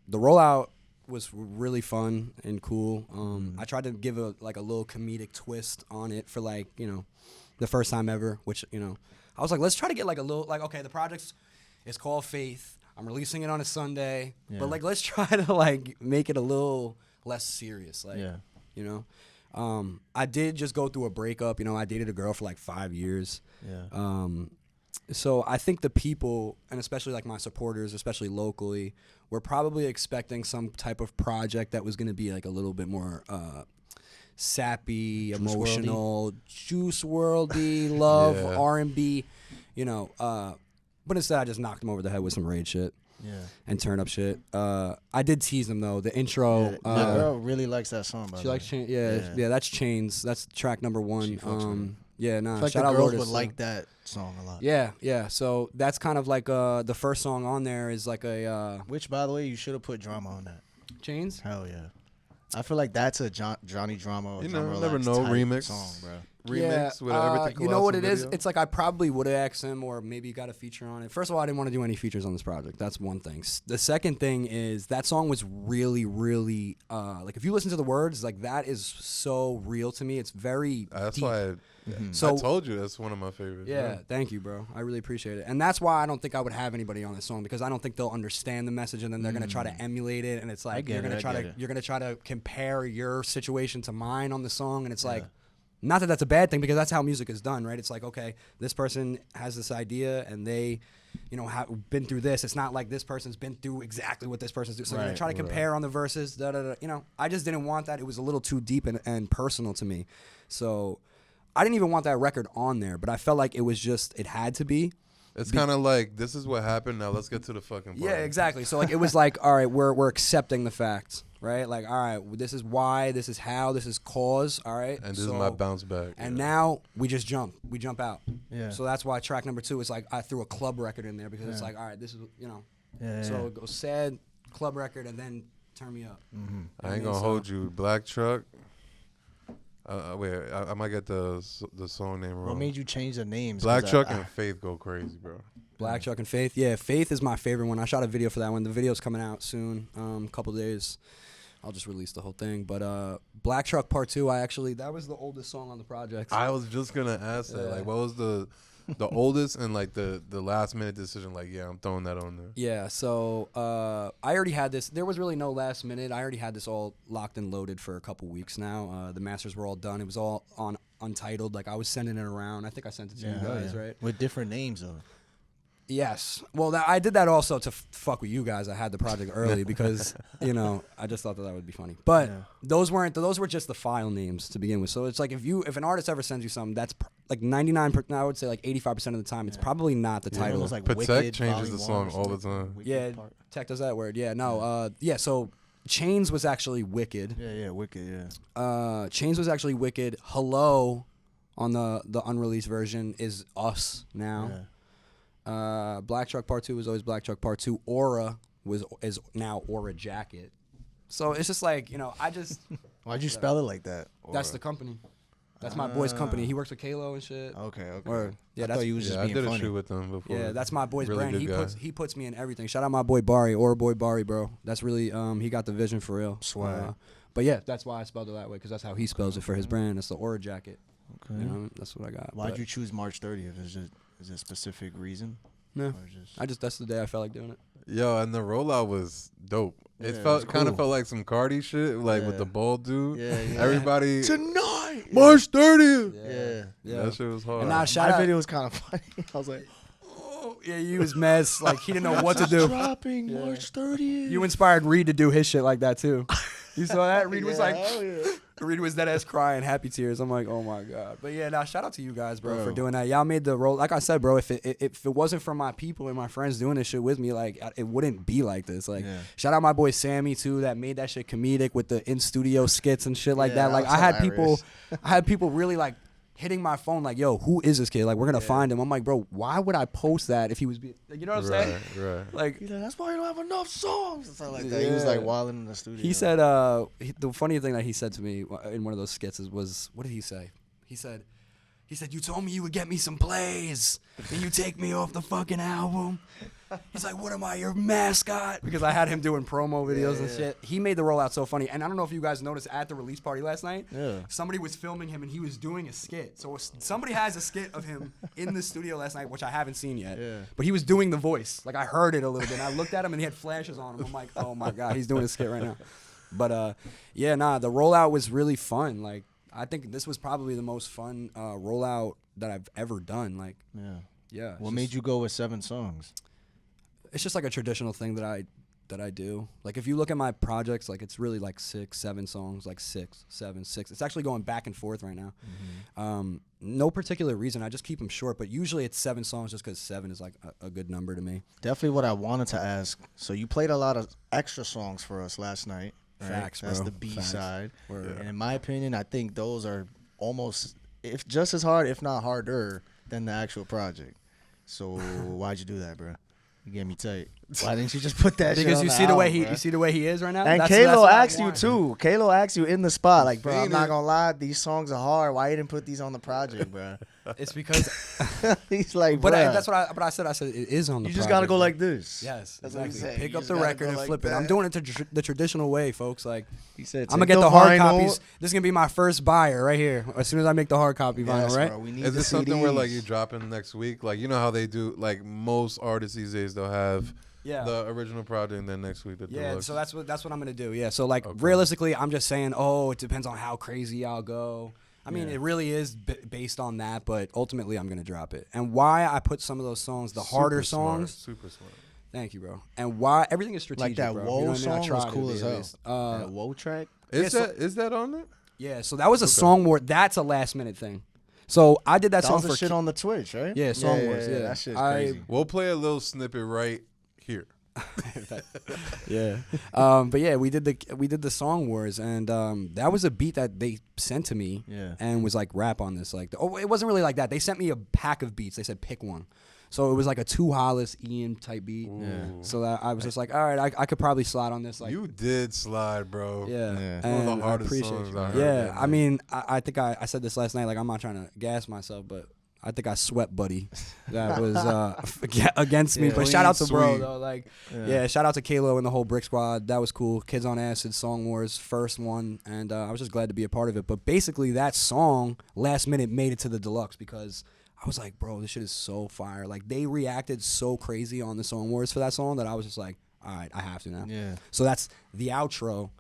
rollout was really fun and cool. I tried to give a little comedic twist on it for like, you know, the first time ever, which, you know, I was like, let's try to get like a little, like, okay, the project's, it's called Faith. I'm releasing it on a Sunday, but like, let's try to like make it a little less serious. Like, you know, I did just go through a breakup. You know, I dated a girl for like 5 years. Yeah. So I think the people, and especially like my supporters, especially locally, were probably expecting some type of project that was going to be like a little bit more sappy, emotional, juice worldy, love, R&B, you know. But instead, I just knocked him over the head with some raid shit. And turn up shit. I did tease him though. The intro. The girl really likes that song. By She the likes way. Chains. Yeah, that's Chains. That's track number 1. She fucks with it. Yeah, nah. I feel like shout the out girls Lourdes, would like that song a lot. Yeah. So that's kind of like the first song on there is like a Which, by the way, you should have put Drama on that. Chains. Hell yeah. I feel like that's a Johnny Drama or You Drama know, never Relax know, type remix. song, bro. Remix with everything. You know what it Colossal is? video. It's like I probably would have asked him, or maybe got a feature on it. First of all, I didn't want to do any features on this project. That's one thing. The second thing is that song was really, really like if you listen to the words, like that is so real to me. It's very That's deep. why So I told you that's one of my favorites. yeah, thank you, bro. I really appreciate it. And that's why I don't think I would have anybody on this song because I don't think they'll understand the message and then they're gonna try to emulate it and it's like you're gonna try to compare your situation to mine on the song and it's like not that that's a bad thing because that's how music is done, right? It's like, okay, this person has this idea and they, you know, have been through this. It's not like this person's been through exactly what this person's doing. So you're gonna try to compare on the verses, You know, I just didn't want that. It was a little too deep and personal to me. So I didn't even want that record on there, but I felt like it was just, it had to be. It's kind of like, this is what happened, now let's get to the fucking part. Yeah, exactly. So like it was like, all right, we're accepting the facts, right? Like, all right, this is why, this is how, this is cause, all right? And this is my bounce back. And now we just jump out. Yeah. So that's why track number 2 is like, I threw a club record in there because it's like, all right, this is, you know. So it goes sad, club record, and then turn me up. I ain't gonna hold you. Black Truck. Wait, I might get the song name wrong. What made you change the names? Black Truck and Faith go crazy, bro. Black Truck and Faith. Yeah, Faith is my favorite one. I shot a video for that one. The video's coming out soon, couple days. I'll just release the whole thing. But Black Truck Part 2, that was the oldest song on the project. I was just gonna ask that. Like, what was the oldest and like the last minute decision? Like, yeah, I'm throwing that on there. Yeah, so I already had this. There was really no last minute. I already had this all locked and loaded for a couple weeks now. The masters were all done. It was all on Untitled. Like I was sending it around. I think I sent it to you guys, right? With different names though. Yes. Well, I did that also to fuck with you guys. I had the project early because, you know, I just thought that would be funny. But those were just the file names to begin with. So it's like if an artist ever sends you something, that's like 99%, I would say like 85% of the time, it's probably not the title. Like Patek changes the song all the time. Yeah, Tech does that word. Yeah, no. So Chains was actually Wicked. Yeah, Wicked, yeah. Chains was actually Wicked. Hello on the unreleased version is Us now. Yeah. Black Truck Part 2 was always Black Truck Part 2. Aura is now Aura Jacket. So it's just like, you know, I just... Why'd you spell it like that? That's the company. That's my boy's company. He works with Kalo and shit. Okay. Or, yeah, I thought you was just being I did funny. a shoot with them before. Yeah, that's my boy's Really brand. good He puts me in everything. Shout out my boy Bari, Aura Boy Bari, bro. That's really, he got the vision for real. Swag. But yeah, that's why I spelled it that way, because that's how he spells it for his brand. It's the Aura Jacket. Okay. You know, that's what I got. Why'd you choose March 30th? Is it a specific reason? No, that's the day I felt like doing it. Yo, and the rollout was dope. It was kind of cool. felt like some Carti shit, like with the bald dude. Yeah. Everybody Tonight! March 30th. Yeah. That shit was hard. And now shout My out, video was kind of funny. I was like, yeah, you was mad, like he didn't know what to do. dropping March 30th. You inspired Reed to do his shit like that too. You saw that? Reed was like, hell yeah. Reed was dead ass crying, happy tears. I'm like, oh my god. But yeah, now shout out to you guys, bro, for doing that. Y'all made the roll. Like I said, bro, if it wasn't for my people and my friends doing this shit with me, like it wouldn't be like this. Like shout out my boy Sammy too, that made that shit comedic with the in studio skits and shit like that. Like I had people really like hitting my phone like, yo, who is this kid? Like, we're going to find him. I'm like, bro, why would I post that if he was, like, you know what I'm saying? Right. Like, He's like, that's why you don't have enough songs. Something like that. He was like wilding in the studio. He said, the funny thing that he said to me in one of those skits was, what did he say? He said, you told me you would get me some plays, and you take me off the fucking album. He's like, what am I, your mascot? Because I had him doing promo videos and shit. He made the rollout so funny. And I don't know if you guys noticed at the release party last night, somebody was filming him and he was doing a skit. So somebody has a skit of him in the studio last night, which I haven't seen yet. Yeah. But he was doing the voice. Like, I heard it a little bit. And I looked at him and he had flashes on him. I'm like, oh my God, he's doing a skit right now. But the rollout was really fun. Like, I think this was probably the most fun rollout that I've ever done. Like, yeah. What made you go with 7 songs? It's just like a traditional thing that I do. Like, if you look at my projects, like, it's really like 6, 7 songs, like 6, 7, 6. It's actually going back and forth right now. Mm-hmm. No particular reason. I just keep them short, but usually it's 7 songs just because 7 is like a good number to me. Definitely what I wanted to ask. So you played a lot of extra songs for us last night. Right? Facts, bro. That's the B side. Word. And in my opinion, I think those are almost, if just as hard, if not harder, than the actual project. So why'd you do that, bro? You get me tight. Why didn't you just put that shit because on you the see the way album, you see the way he is right now. And that's Kalo what I asked you want. too. Kalo asked you in the spot, like, bro, I'm not gonna lie, these songs are hard. Why you didn't put these on the project, bro? It's because he's like, but bruh, that's what I said. I said it is on the. you just project, gotta go bro. like this. Yes, That's what he exactly. said. Pick You up just the gotta record go and like flip it. that. I'm doing it the traditional way, folks. Like, He said, I'm gonna get the hard copies. This is gonna be my first buyer right here. As soon as I make the hard copy vinyl, right? Bro, we need Is the this something where like CDs. you're dropping next week? Like, you know how they do, like most artists these days, they'll have the original project and then next week the deluxe. So that's what I'm gonna do. Yeah. So like realistically, I'm just saying, it depends on how crazy I'll go. I mean, it really is based on that, but ultimately I'm gonna drop it. And why I put some of those songs, the harder songs. Super smart. Thank you, bro. And why everything is strategic. Like that bro. Whoa You know what I mean? I song try was to cool be as at hell. least. That Whoa track. Is that on it? Yeah. So that was a song where that's a last minute thing. So I did that That song was for the shit on the Twitch, right? Yeah, Song Wars. Yeah, that shit's crazy. We'll play a little snippet right here. Yeah. But yeah, we did the Song Wars, and that was a beat that they sent to me, and was like, rap on this. Like, it wasn't really like that. They sent me a pack of beats. They said pick one. So it was like a 2 Hollis Ian type beat. Yeah. So that I was just like, all right, I could probably slide on this. Like, You did slide, bro. yeah. Yeah. And One of the hardest I appreciate songs you. I heard. Yeah. I mean, I think I said this last night. Like, I'm not trying to gas myself, but I think I swept Buddy. That was against me. But shout out to bro sweet. though. Like, shout out to Kalo and the whole Brick Squad. That was cool. Kids on Acid, Song Wars, first one, and I was just glad to be a part of it. But basically, that song last minute made it to the deluxe because I was like, bro, this shit is so fire. Like, they reacted so crazy on the Song Wars for that song that I was just like, all right, I have to now. Yeah. So that's the outro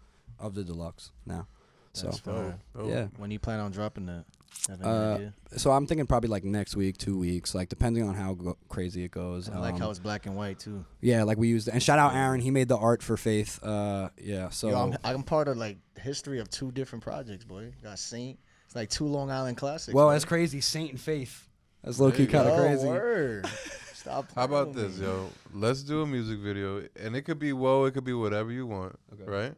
of the deluxe now. So That's fire. yeah. When you plan on dropping that? Have any idea? So I'm thinking probably like next week, 2 weeks, like depending on how crazy it goes. I like how it's black and white too. Yeah, like we used, and shout out Aaron, he made the art for Faith. Yeah, so Yo, I'm part of like history of 2 different projects, boy. Got Saint. It's like 2 Long Island classics. well, bro. that's crazy. Saint and Faith. That's low key kind of Yo, crazy. Word. Stop. How about playing this, with me. yo? Let's do a music video, and it could be it could be whatever you want, right?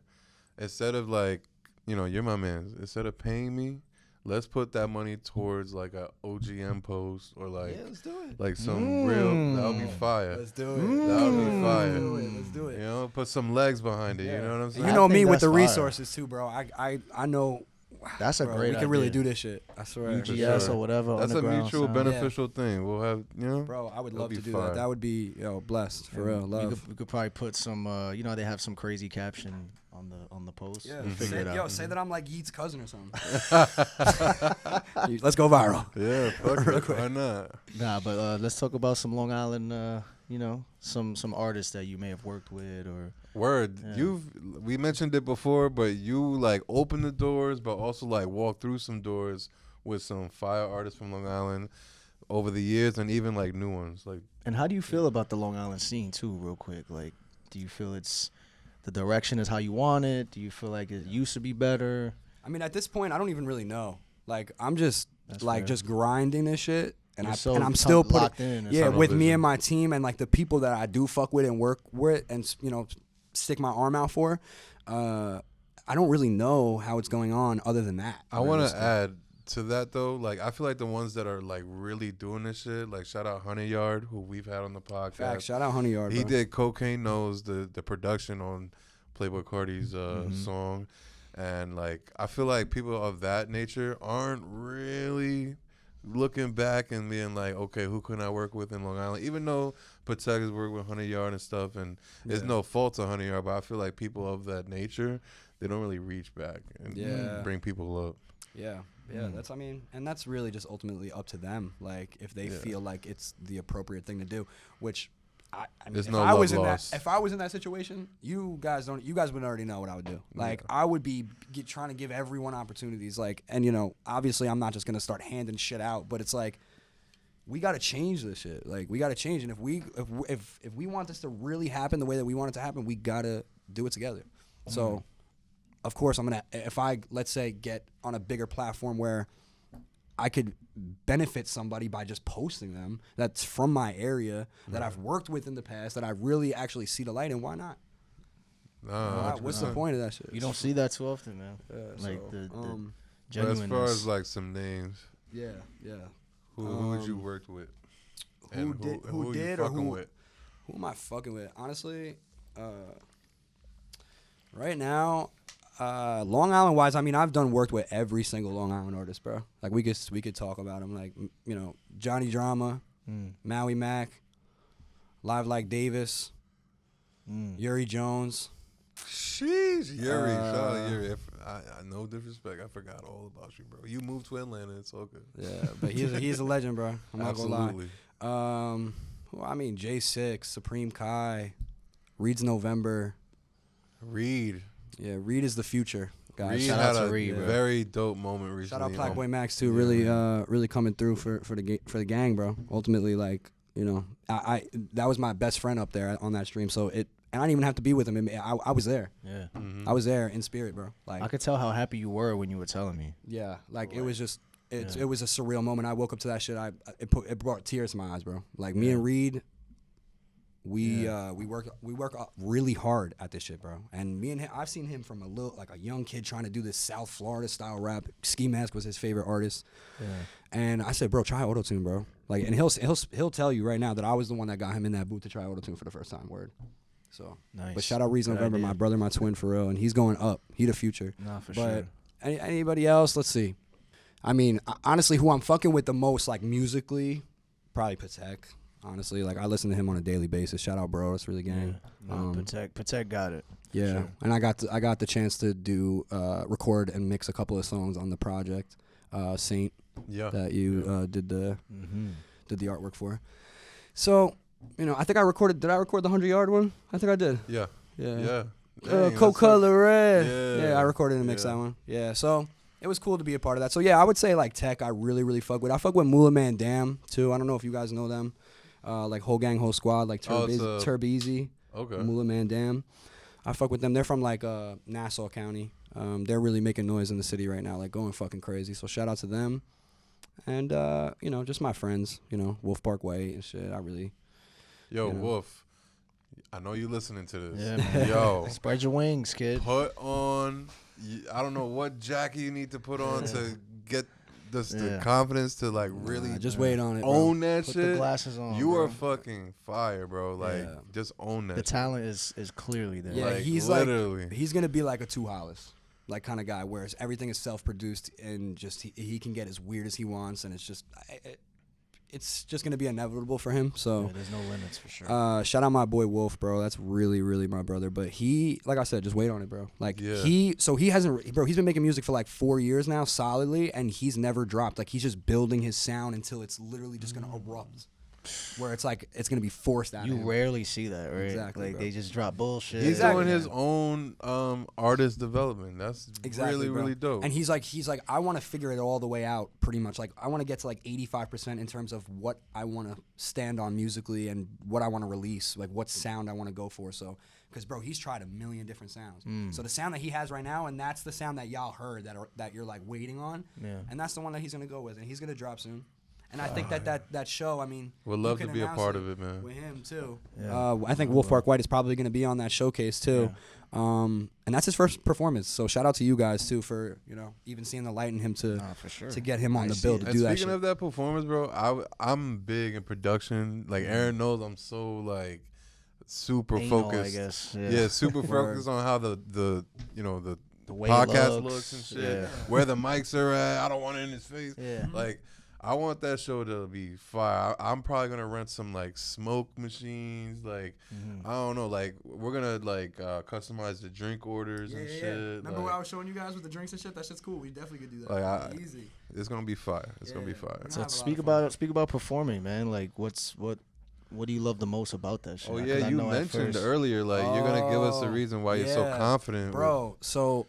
Instead of like, you're my man. Instead of paying me, let's put that money towards like a OGM post or like, Yeah, let's do it. like some real. That would be fire. Let's do it. That would be fire. Let's do it. Put some legs behind it. Yeah. You know what I'm And saying? you know I think me with that's the fire. resources too, bro. I know. That's a Bro, great we can really idea. do this shit. I swear. UGS sure. or whatever. That's a underground mutual sound. beneficial thing. We'll have, Bro, I would It'll love be to do fire. that. That would be blessed for And real. Love. We could probably put some. They have some crazy caption on the post. Yeah, We'll figure it out. say that I'm like Yeet's cousin or something. Let's go viral. yeah, fuck it. Why not? Nah, but let's talk about some Long Island. Some artists that you may have worked with or. Word, Yeah. we mentioned it before, but you like open the doors, but also like walk through some doors with some fire artists from Long Island over the years, and even like new ones. Like, And how do you feel about the Long Island scene too, real quick? Like, do you feel it's the direction is how you want it? Do you feel like it used to be better? I mean, at this point, I don't even really know. Like, I'm just That's like fair. just grinding this shit, and You're I'm still locked in. yeah, tunnel with me vision. and my team and like the people that I do fuck with and work with, and stick my arm out for. I don't really know how it's going on other than that. I want to add to that though. Like, I feel like the ones that are like really doing this shit, like shout out Honey Yard, who we've had on the podcast. Fact, shout out Honey Yard. He bro. did Cocaine Nose, the production on Playboy Carti's song, and like I feel like people of that nature aren't really looking back and being like, okay, who can I work with in Long Island? Even though Patek has worked with Honey Yard and stuff, and there's no fault to Honey Yard, but I feel like people of that nature, they don't really reach back and bring people up. Yeah, and that's really just ultimately up to them. Like, if they feel like it's the appropriate thing to do, which I mean, There's if no I was love in lost. if I was in that situation, you guys would already know what I would do. Like, I would be trying to give everyone opportunities. Like, and obviously, I'm not just gonna start handing shit out, but it's like, we got to change this shit. Like, we got to change, and if we want this to really happen the way that we want it to happen, we gotta do it together. So, of course, I'm gonna, if I, let's say, get on a bigger platform where I could benefit somebody by just posting them that's from my area, that I've worked with in the past, that I really actually see the light in, why not? Nah, What's the point of that shit? You don't see that too often, man. Like so, the But genuineness. as far as like some names, yeah. who would you worked with? Who And did- who are did you or fucking who- with? Who am I fucking with? Honestly, right now, Long Island wise, I mean, I've worked with every single Long Island artist, bro. Like, we could talk about them, like, Johnny Drama, Maui Mac, Live Like Davis, Yuri Jones. Sheesh, Yuri. Shout out Yuri. I no disrespect. I forgot all about you, bro. You moved to Atlanta. It's all good. Yeah, but he's a legend, bro. I'm not gonna Absolutely. lie. I mean, J6, Supreme Kai, Reed's November. Reed. Yeah, Reed is the future, guys. Reed shout had out a to Reed, bro. very dope moment recently. Shout out Black on- Boy Max too. Really coming through for the gang, bro. Ultimately, like, I that was my best friend up there on that stream. So and I didn't even have to be with him. I was there. Yeah. I was there in spirit, bro. Like, I could tell how happy you were when you were telling me. yeah, like it was just it was a surreal moment. I woke up to that shit. It brought tears to my eyes, bro. Like, me and Reed, we work really hard at this shit, bro. And me and him, I've seen him from a young kid trying to do this South Florida style rap. Ski Mask was his favorite artist. Yeah. And I said, bro, try autotune, bro. Like, and he'll tell you right now that I was the one that got him in that booth to try autotune for the first time. Word. So, Nice. but shout out Reason Good November, idea. my brother, my twin, for real, and he's going up. He the future. Nah, for But sure. anybody else? Let's see. I mean, honestly, who I'm fucking with the most, like, musically, probably Patek. Honestly, like, I listen to him on a daily basis. Shout out, bro. That's really gang. No, Patek got it. Yeah, Sure. and I got the chance to do record and mix a couple of songs on the project, Saint, Yeah. that you did the artwork for. So, I think did I record the 100-yard one? I think I did. Yeah. Yeah. Yeah. Dang, Cold that's Color Red. Yeah. Yeah, I recorded and mixed Yeah. that one. Yeah, so it was cool to be a part of that. So yeah, I would say like Tech, I really, really fuck with. I fuck with Moolah Man Dam too. I don't know if you guys know them. Like Whole Gang, Whole Squad, like Turb Easy. Okay. Moolah Man Dam. I fuck with them. They're from like Nassau County. They're really making noise in the city right now, like going fucking crazy. So shout out to them. And you know, just my friends, you know, Wolf Park Way and shit. I really. Yo, you know. Wolf. I know you listening to this. Yeah, man. Yo, Spread your wings, kid. put on. I don't know what jacket you need to put on to get the confidence to like really just wait on it. own Bro. that Put shit. the glasses on. You bro. are fucking fire, bro. Like, just own that. The shit. talent is clearly there. Yeah, Like, he's literally. like he's gonna be like a Two Hollis, like kind of guy, where everything is self-produced and just he can get as weird as he wants, and it's just gonna be inevitable for him. So Yeah, there's no limits for sure. shout out my boy Wolf, bro. That's really, really my brother. But he, like I said, just wait on it, bro. Like he hasn't, bro. He's been making music for like 4 years now, solidly, and he's never dropped. Like he's just building his sound until it's literally just gonna erupt. Where it's like it's gonna be forced out. You of him. rarely see that, right? Exactly, Like bro. they just drop bullshit. He's Exactly. doing his own artist development. That's really, bro. really dope. And he's like, I want to figure it all the way out, pretty much. Like, I want to get to like 85% in terms of what I want to stand on musically and what I want to release, like what sound I want to go for. So, because bro, he's tried a million different sounds. So the sound that he has right now, and that's the sound that y'all heard that you're like waiting on, and that's the one that he's gonna go with, and he's gonna drop soon. And I think that show, I mean, would love to be a part of it, man. with him too. Yeah. I think Wolf Park White is probably going to be on that showcase too. And that's his first performance. So shout out to you guys too for, you know, even seeing the light in him to for sure. to get him on the bill to And do that speaking shit. of that performance, bro, I'm big in production. Like Aaron knows, I'm so like super Anal, focused. I guess. Yeah, super focused on how the you know the way it podcast looks. looks and shit. Yeah. Where the mics are at. I don't want it in his face. Yeah. Like, I want that show to be fire. I'm probably gonna rent some like smoke machines. Like, I don't know. Like, we're gonna like customize the drink orders and shit. Remember like, what I was showing you guys with the drinks and shit? That shit's cool. We definitely could do that. Like, Easy. it's gonna be fire. It's gonna be fire. We're So gonna have a speak lot of about performing, man. Like what do you love the most about that shit? Oh 'Cause yeah, I you know at mentioned first- earlier like you're gonna give us a reason why you're so yeah. confident, Bro, so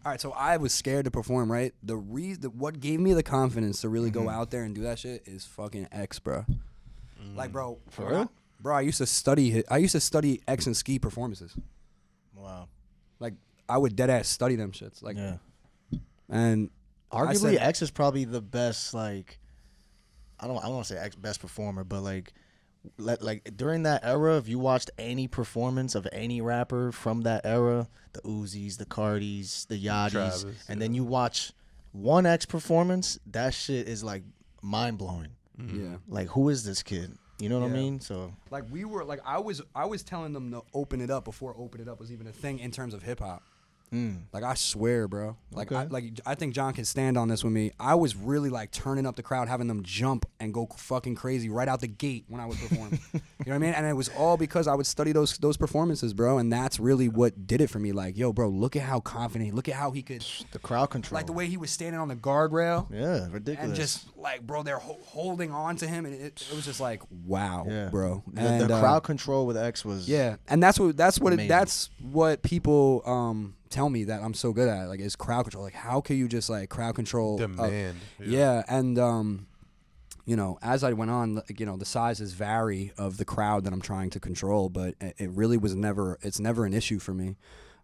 all right, so I was scared to perform, right? The reason what gave me the confidence to really go out there and do that shit is fucking X, bro. Like, bro, For real? Bro, I used to study X and Ski performances. Wow. Like, I would dead ass study them shits. Like, Yeah. and I Arguably, said- X is probably the best. Like, I don't want to say X best performer, but like during that era, if you watched any performance of any rapper from that era, the Uzis, the Cartis, the Yachties, Travis, and then you watch one X performance, that shit is like mind blowing. yeah. Like, who is this kid? You know what I Yeah. mean? So Like, we were like, I was telling them to open it up before Open It Up was even a thing in terms of hip hop. Like, I swear, bro. Like, Okay. I think John can stand on this with me. I was really like turning up the crowd, having them jump and go fucking crazy right out the gate when I would perform. You know what I mean? And it was all because I would study those performances, bro. And that's really what did it for me. Like, yo, bro, look at how confident, look at how he could, the crowd control, like the way he was standing on the guardrail. yeah, ridiculous. And just like, bro, they're holding on to him, and it was just like, wow, yeah, bro. The, And the crowd control with X was and that's amazing. that's what people tell me that I'm so good at, like, is crowd control. Like, how can you just like crowd control Demand. yeah, and you know, as I went on, like, you know, the sizes vary of the crowd that I'm trying to control, but it really was never an issue for me.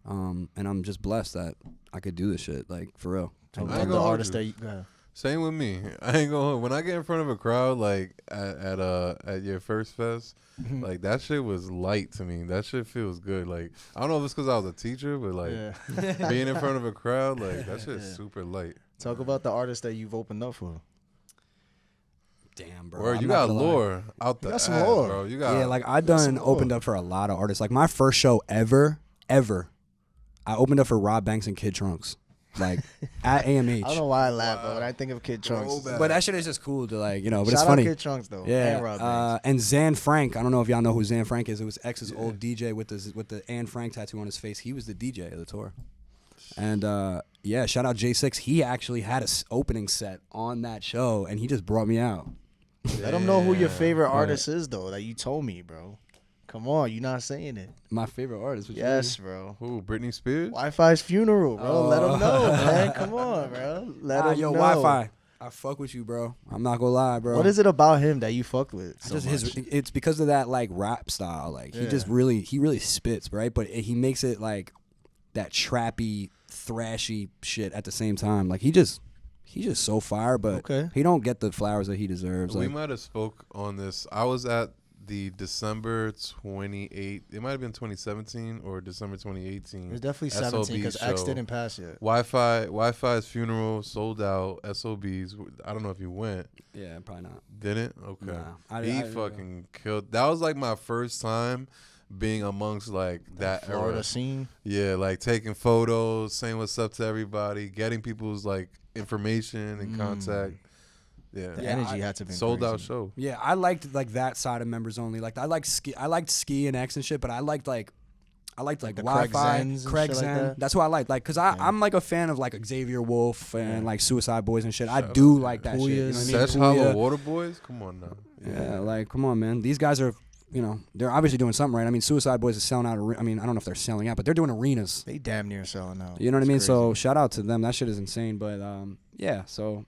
And I'm just blessed that I could do this shit, like, for real. Talk I about ain't the gonna hold artist you. that you got. Same with me. I ain't gonna. When I get in front of a crowd, like at your first fest, like that shit was light to me. That shit feels good. Like, I don't know if it's because I was a teacher, but like Yeah. being in front of a crowd, like that shit's super light. Talk about the artist that you've opened up for. Damn, bro. Or I'm you not got gonna lie. love out the got ass, some lore. bro. You got Yeah, like I some done opened lore. up for a lot of artists. Like my first show ever, I opened up for Rob Banks and Kid Trunks, like at AMH. I don't know why I laugh, but when I think of Kid Trunks, But that shit is just cool to, like, you know. But shout it's out funny. Kid Trunks though. Yeah, and Rob Banks. and Zan Frank. I don't know if y'all know who Zan Frank is. It was X's old DJ with the Anne Frank tattoo on his face. He was the DJ of the tour. And yeah, shout out J6. He actually had a opening set on that show, and he just brought me out. Let them know who your favorite artist is though. That you told me, bro. Come on, you not saying it. My favorite artist. What you Yes, bro. Who? Britney Spears? Wi-Fi's funeral, bro. Let them know, man. Come on, bro. Let him yo, know. Wi-Fi. I fuck with you, bro. I'm not gonna lie, bro. What is it about him that you fucked with? So It's because of that like rap style. Like he really spits, right? But he makes it like that trappy, thrashy shit at the same time. Like he's just so fire, but he don't get the flowers that he deserves. We like, might have spoke on this. I was at the December 28th. It might have been 2017 or December 2018. It's definitely 17 because X didn't pass yet. Wi-Fi's funeral sold out. SOBs. I don't know if you went. Yeah, probably not. Didn't? Okay. Nah, He fucking killed. That was like my first time being amongst like that Florida era. scene. Yeah, like taking photos, saying what's up to everybody, getting people's like information and contact. Yeah, The energy had to be sold crazy. out show. Yeah, I liked like that side of members only. Like I liked Ski and X and shit, but I liked like the Wi-Fi, Craig Craig Zens and shit Zen. like that? That's who I like. Like, cause I'm like a fan of like Xavier Wolf and like Suicide Boys and shit. I Shout do out, like that Puyas. shit. You know what I mean? Sesh Puya. Hollow Water Boys. Come on now. Yeah, like come on, man. These guys are, you know, they're obviously doing something right. I mean, Suicide Boys is selling out. I mean, I don't know if they're selling out, but they're doing arenas. They damn near selling out. You know what I It's mean? crazy. So shout out to them. That shit is insane. But yeah. So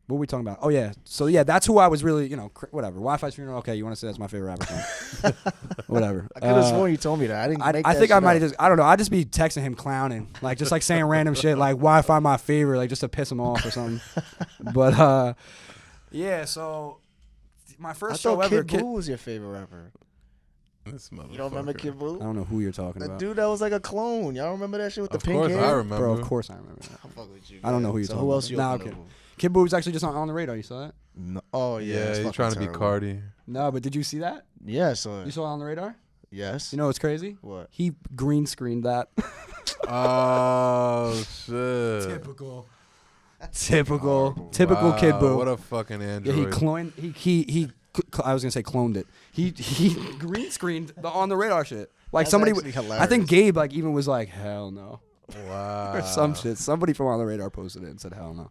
what were we talking about? Oh yeah. So yeah, that's who I was really, you know, whatever. Wi-Fi's funeral. Okay, you want to say that's my favorite rapper song? Whatever. I could have sworn you told me that. I didn't. Make I that think I shit might up. have just. I don't know. I just be texting him clowning, like just like saying random shit, like Wi-Fi my favorite, like just to piss him off or something. But yeah. So my I first show thought ever. Kid Buu was your favorite rapper. This motherfucker. You don't remember Kid Buu? I don't know who you're talking The about. dude that was like a clone. Y'all remember that shit with the Of pink course, hair? I remember. Bro, of course I remember that. I fuck with you. I don't know who you're so talking who else about. you Nah, open okay. up with? Kid Buu was actually just on the radar. You saw that? No. Oh yeah. Yeah, it's he's fucking trying to be terrible. Carti. No, but did you see that? Yeah. So You saw it on the radar? yes. You know what's crazy? What? He green screened that. Oh shit! Typical Horrible. Wow, Kid Buu. What a fucking Yeah, android. he cloned. He. I was gonna say cloned it. He green screened the on the radar shit. Like That's somebody. actually I think hilarious. Gabe like even was like hell no Wow. or some shit. Somebody from on the radar posted it and said hell no.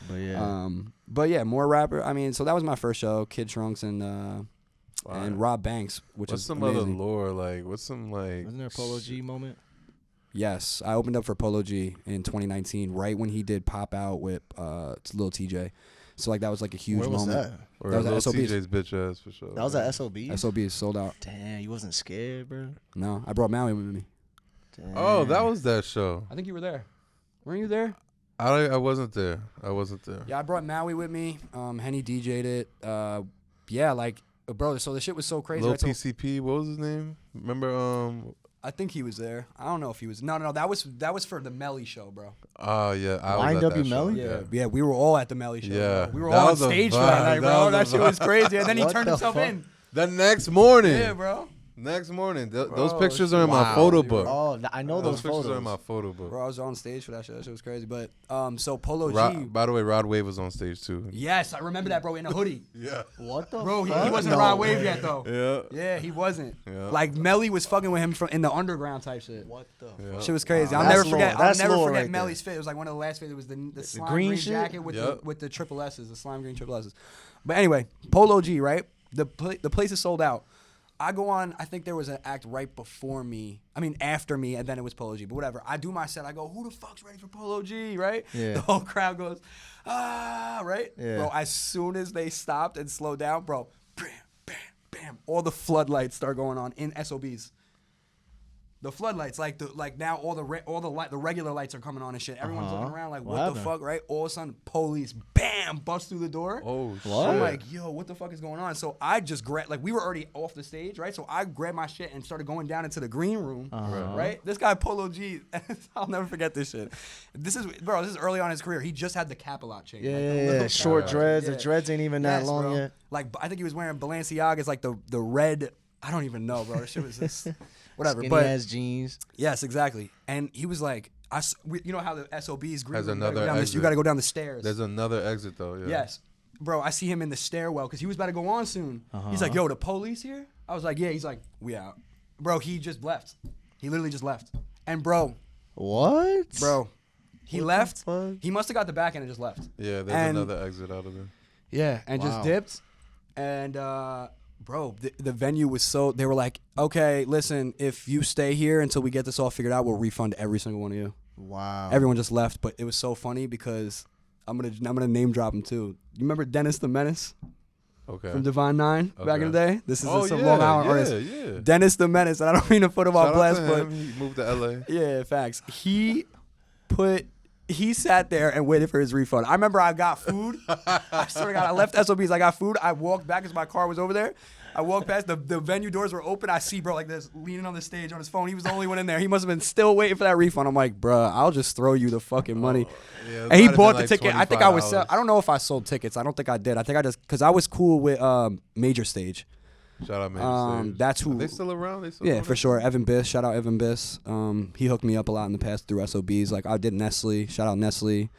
But yeah. But yeah, more rapper. I mean, so that was my first show. Kid Trunks and Rob Banks, which What's is some amazing. other lore? Like, what's some like? Wasn't there a Polo G moment? Yes, I opened up for Polo G in 2019, right when he did pop out with Lil TJ. So like that was like a huge Where was moment. that? Or That was Lil at SOBs. TJ's bitch ass for sure. That was at SOB. SOB is sold out. Damn, you wasn't scared, bro. No, I brought Maui with me. Damn. Oh, that was that show. I think you were there. Weren't you there? I wasn't there. Yeah, I brought Maui with me. Henny DJ'd it. Yeah, like bro. So the shit was so crazy. Lil Right? So PCP. What was his name? Remember? I think he was there. I don't know if he was. No. That was for the Melly show, bro. Oh yeah. I was Wind at Up that You show. Melly? Yeah. We were all at the Melly show. Yeah. Bro. We were That all on was a stage for vibe. that night, That bro. was a That shit was crazy. And then he What turned the himself fuck? in. The next morning. Yeah, bro. Next morning. Those Bro, pictures are in my wow. photo book. Oh, I know Those those pictures photos. are in my photo book. Bro, I was on stage for that shit. That shit was crazy. But so Polo G. By the way, Rod Wave was on stage too. Yes, I remember that, bro. In a hoodie. Yeah. What the Bro, he fuck? wasn't No Rod Wave way. yet though. Yeah. Yeah, he wasn't. Yeah. Like Melly was fucking with him in the underground type shit. What the Yeah. fuck? Shit was crazy. Wow. I'll never That's forget. lore. I'll That's never lore forget right Melly's fit. It was like one of the last fit. It was the slime green green shit? jacket with Yep. the triple S's, the slime green triple S's. But anyway, Polo G, right? The place is sold out. I go on. I think there was an act right before me. I mean, after me, and then it was Polo G. But whatever. I do my set. I go, who the fuck's ready for Polo G? Right? Yeah. The whole crowd goes, right? Yeah. Bro, as soon as they stopped and slowed down, bro, bam, bam, bam, all the floodlights start going on in SOBs. The floodlights, like now all the regular lights are coming on and shit. Everyone's looking around like, what the happened? fuck, right? All of a sudden, police, bam, bust through the door. Oh shit. What? I'm like, yo, what the fuck is going on? So I just grabbed, like, we were already off the stage, right? So I grabbed my shit and started going down into the green room, right? This guy, Polo G, I'll never forget this shit. This is early on in his career. He just had the Capilot chain. Yeah, like the yeah, little short Capilot dreads. chain. The dreads ain't even that Yes, long bro. yet. Like, I think he was wearing Balenciaga's, like, the red, I don't even know, bro. This shit was just, whatever. Skinny But ass jeans. yes, exactly. And he was like, you know how the SOB's green Has room, another you exit. got to go down the stairs. There's another exit though. Yeah. Yes. Bro, I see him in the stairwell because he was about to go on soon. He's like, yo, the police here? I was like, yeah. He's like, we out. Bro, he just left. He literally just left. And bro, What? he What the left. fuck? He must have got the back end and just left. Yeah. There's And- another exit out of there. Yeah, and just Wow. dipped. And bro, the venue was they were like, okay, listen, if you stay here until we get this all figured out, we'll refund every single one of you. Wow. Everyone just left, but it was so funny because I'm gonna name drop him too. You remember Dennis the Menace? Okay. From Divine Nine back in the day. This is some Long Island artist. Yeah. Dennis the Menace, and I don't mean to put him on blast, but he moved to LA. Yeah, facts. He sat there and waited for his refund. I remember I got food. I swear to God, I left SOBs. I got food. I walked back as my car was over there. I walked past, the venue doors were open. I see bro like this leaning on the stage on his phone. He was the only one in there. He must have been still waiting for that refund. I'm like, bruh, I'll just throw you the fucking money. Yeah, and he bought the ticket. I think I was I don't know if I sold tickets. I don't think I did. I think I just, because I was cool with Major Stage. Shout out Major Stage. That's who. Are they still around? Yeah, for sure. Evan Biss. Shout out Evan Biss. He hooked me up a lot in the past through SOBs. Like I did Nestle. Shout out Nestle.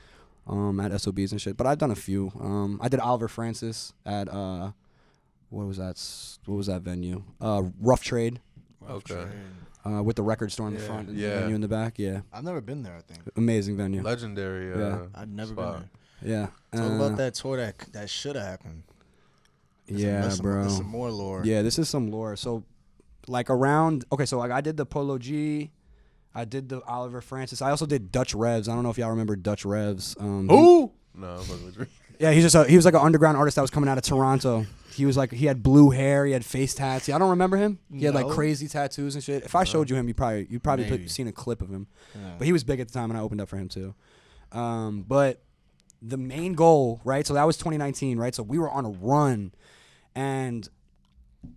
At SOBs and shit. But I've done a few. I did Oliver Francis at what was that venue? Rough Trade. Okay. With the record store in the front and the venue in the back. Yeah. I've never been there, I think. Amazing venue. Legendary. I've never spot. been there. Yeah. Talk about that tour that should have happened. Bro. There's some more lore. Yeah, this is some lore. So, like around, so like I did the Polo G. I did the Oliver Francis. I also did Dutch Revs. I don't know if y'all remember Dutch Revs. Who? No, I'm fucking with you. Yeah, he was like an underground artist that was coming out of Toronto. He was like, he had blue hair, he had face tats. I don't remember him. He had like crazy tattoos and shit. If I showed you him, you'd probably seen a clip of him. Yeah. But he was big at the time, and I opened up for him too. But the main goal, right? So that was 2019, right? So we were on a run, and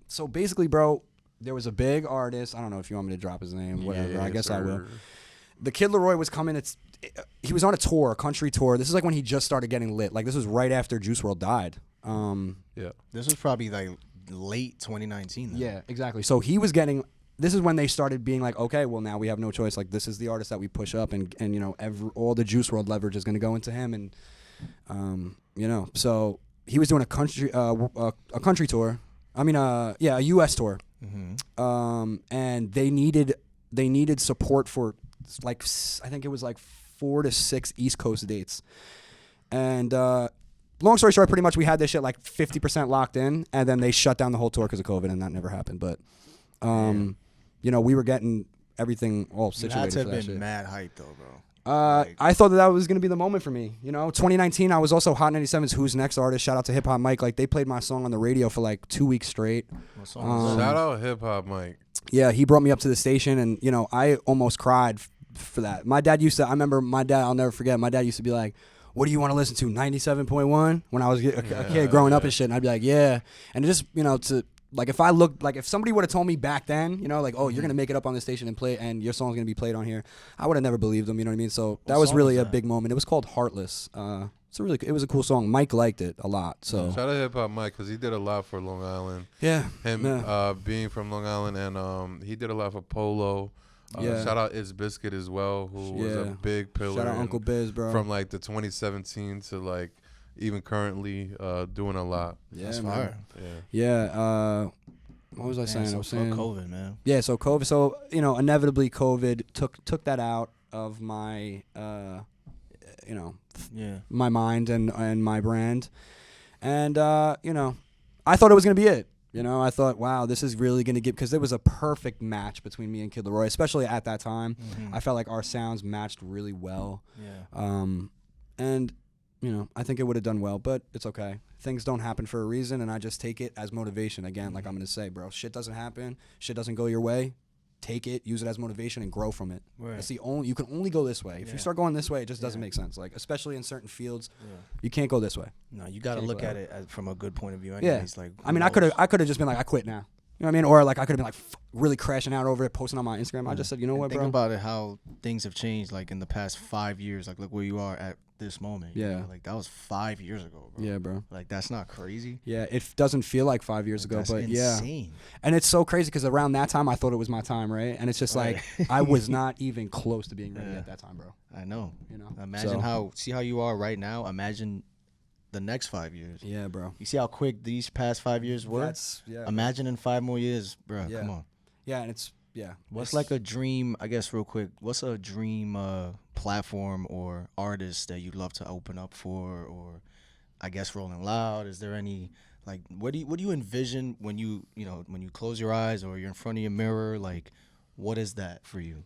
so basically, bro, there was a big artist. I don't know if you want me to drop his name, whatever. Yeah, I guess I will. The Kid Laroi was coming. He was on a tour, a country tour. This is like when he just started getting lit. Like this was right after Juice WRLD died. Yeah. This was probably like late 2019. Then. Yeah, exactly. So he was getting. This is when they started being like, okay, well now we have no choice. Like this is the artist that we push up, and you know all the Juice WRLD leverage is going to go into him, and you know. So he was doing a country tour. I mean, a U.S. tour. Mm-hmm. And they needed support for like I think it was like 4 to 6 East Coast dates, and long story short, pretty much we had this shit like 50% locked in, and then they shut down the whole tour because of COVID, and that never happened. But you know, we were getting everything all situated. You had to have been shit. Mad hype though, bro. I thought that was gonna be the moment for me. You know, 2019, I was also Hot 97's Who's Next artist. Shout out to Hip Hop Mike. Like they played my song on the radio for like 2 weeks straight. Shout out Hip Hop Mike. Yeah, he brought me up to the station, and you know, I almost cried for that. My dad used to. I remember my dad. I'll never forget. My dad used to be like, "What do you want to listen to? 97.1." When I was a kid growing up and shit, and I'd be like, "Yeah." And it just, you know, to like if I looked like if somebody would have told me back then, you know, like, "Oh, you're gonna make it up on the station and play, and your song's gonna be played on here," I would have never believed them. You know what I mean? So that was really a big moment. It was called Heartless. It was a cool song. Mike liked it a lot. So shout out Hip Hop Mike because he did a lot for Long Island. Yeah, him being from Long Island, and he did a lot for Polo. Shout out It's Biscuit as well, who was a big pillar. Shout out Uncle Biz, bro. From like the 2017 to like even currently doing a lot. Yeah, that's man. fire. Yeah. What was I saying? So I was saying COVID, man. Yeah, so COVID. So you know, inevitably COVID took that out of my you know, my mind and my brand, and you know, I thought it was gonna be it. You know, I thought, wow, this is really going to get, because there was a perfect match between me and Kid Laroi, especially at that time. Mm-hmm. I felt like our sounds matched really well. Yeah. And, you know, I think it would have done well, but it's okay. Things don't happen for a reason, and I just take it as motivation. Again, like I'm going to say, bro, shit doesn't happen. Shit doesn't go your way. Take it, use it as motivation, and grow from it. Right. That's the only. You can only go this way. If you start going this way, it just doesn't make sense. Like especially in certain fields, you can't go this way. No, you got to look at it from a good point of view. Anyways. Like, I mean, I could have just been like, I quit now. You know what I mean? Or like I could have been like really crashing out over it, posting on my Instagram. I just said, you know what, bro? Think about it, how things have changed. Like in the past 5 years. Like look where you are at this moment. Yeah. You know? Like that was 5 years ago, bro. Yeah, bro. Like that's not crazy. Yeah, it doesn't feel like 5 years ago, but insane. And it's so crazy because around that time I thought it was my time, right? And it's just like I was not even close to being ready at that time, bro. I know. You know. Imagine how you are right now. Imagine the next 5 years. Yeah, bro. You see how quick these past 5 years were? Imagine in 5 more years, bro. Yeah. Come on. Yeah, and it's What's like a dream, I guess real quick, what's a dream platform or artist that you'd love to open up for, or I guess Rolling Loud? Is there any, like, what do you envision when you close your eyes or you're in front of your mirror? Like, what is that for you?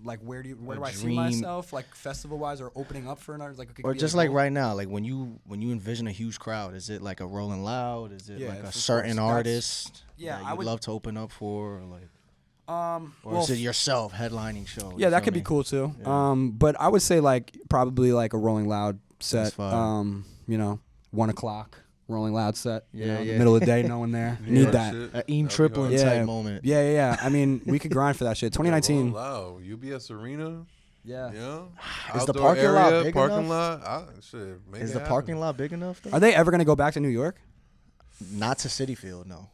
like where do I see dream. myself like festival wise or opening up for an artist? Like, it could Or be just like like right now, like when you envision a huge crowd, is it like a Rolling Loud? Is it Yeah, like a of certain course. artist Yeah, that I you'd would- love to open up for? Or like, or well, is it yourself headlining show? yeah, You that feel could be me? cool too. Yeah. But I would say like probably like a Rolling Loud set. That's fire. You know, 1 o'clock Rolling Loud set. You Yeah, know, yeah. the middle of the day, no one there. Yeah, Need that. shit. An Eam That'd be Triplin hard. type Yeah. moment. Yeah. I mean, we could grind for that shit. 2019. Wow, UBS Arena. Yeah. Yeah. Is the Outdoor parking lot area, big parking enough? lot. Shit, make Is it the happen. parking lot big enough? Though? Are they ever gonna go back to New York? Not to City Field, no.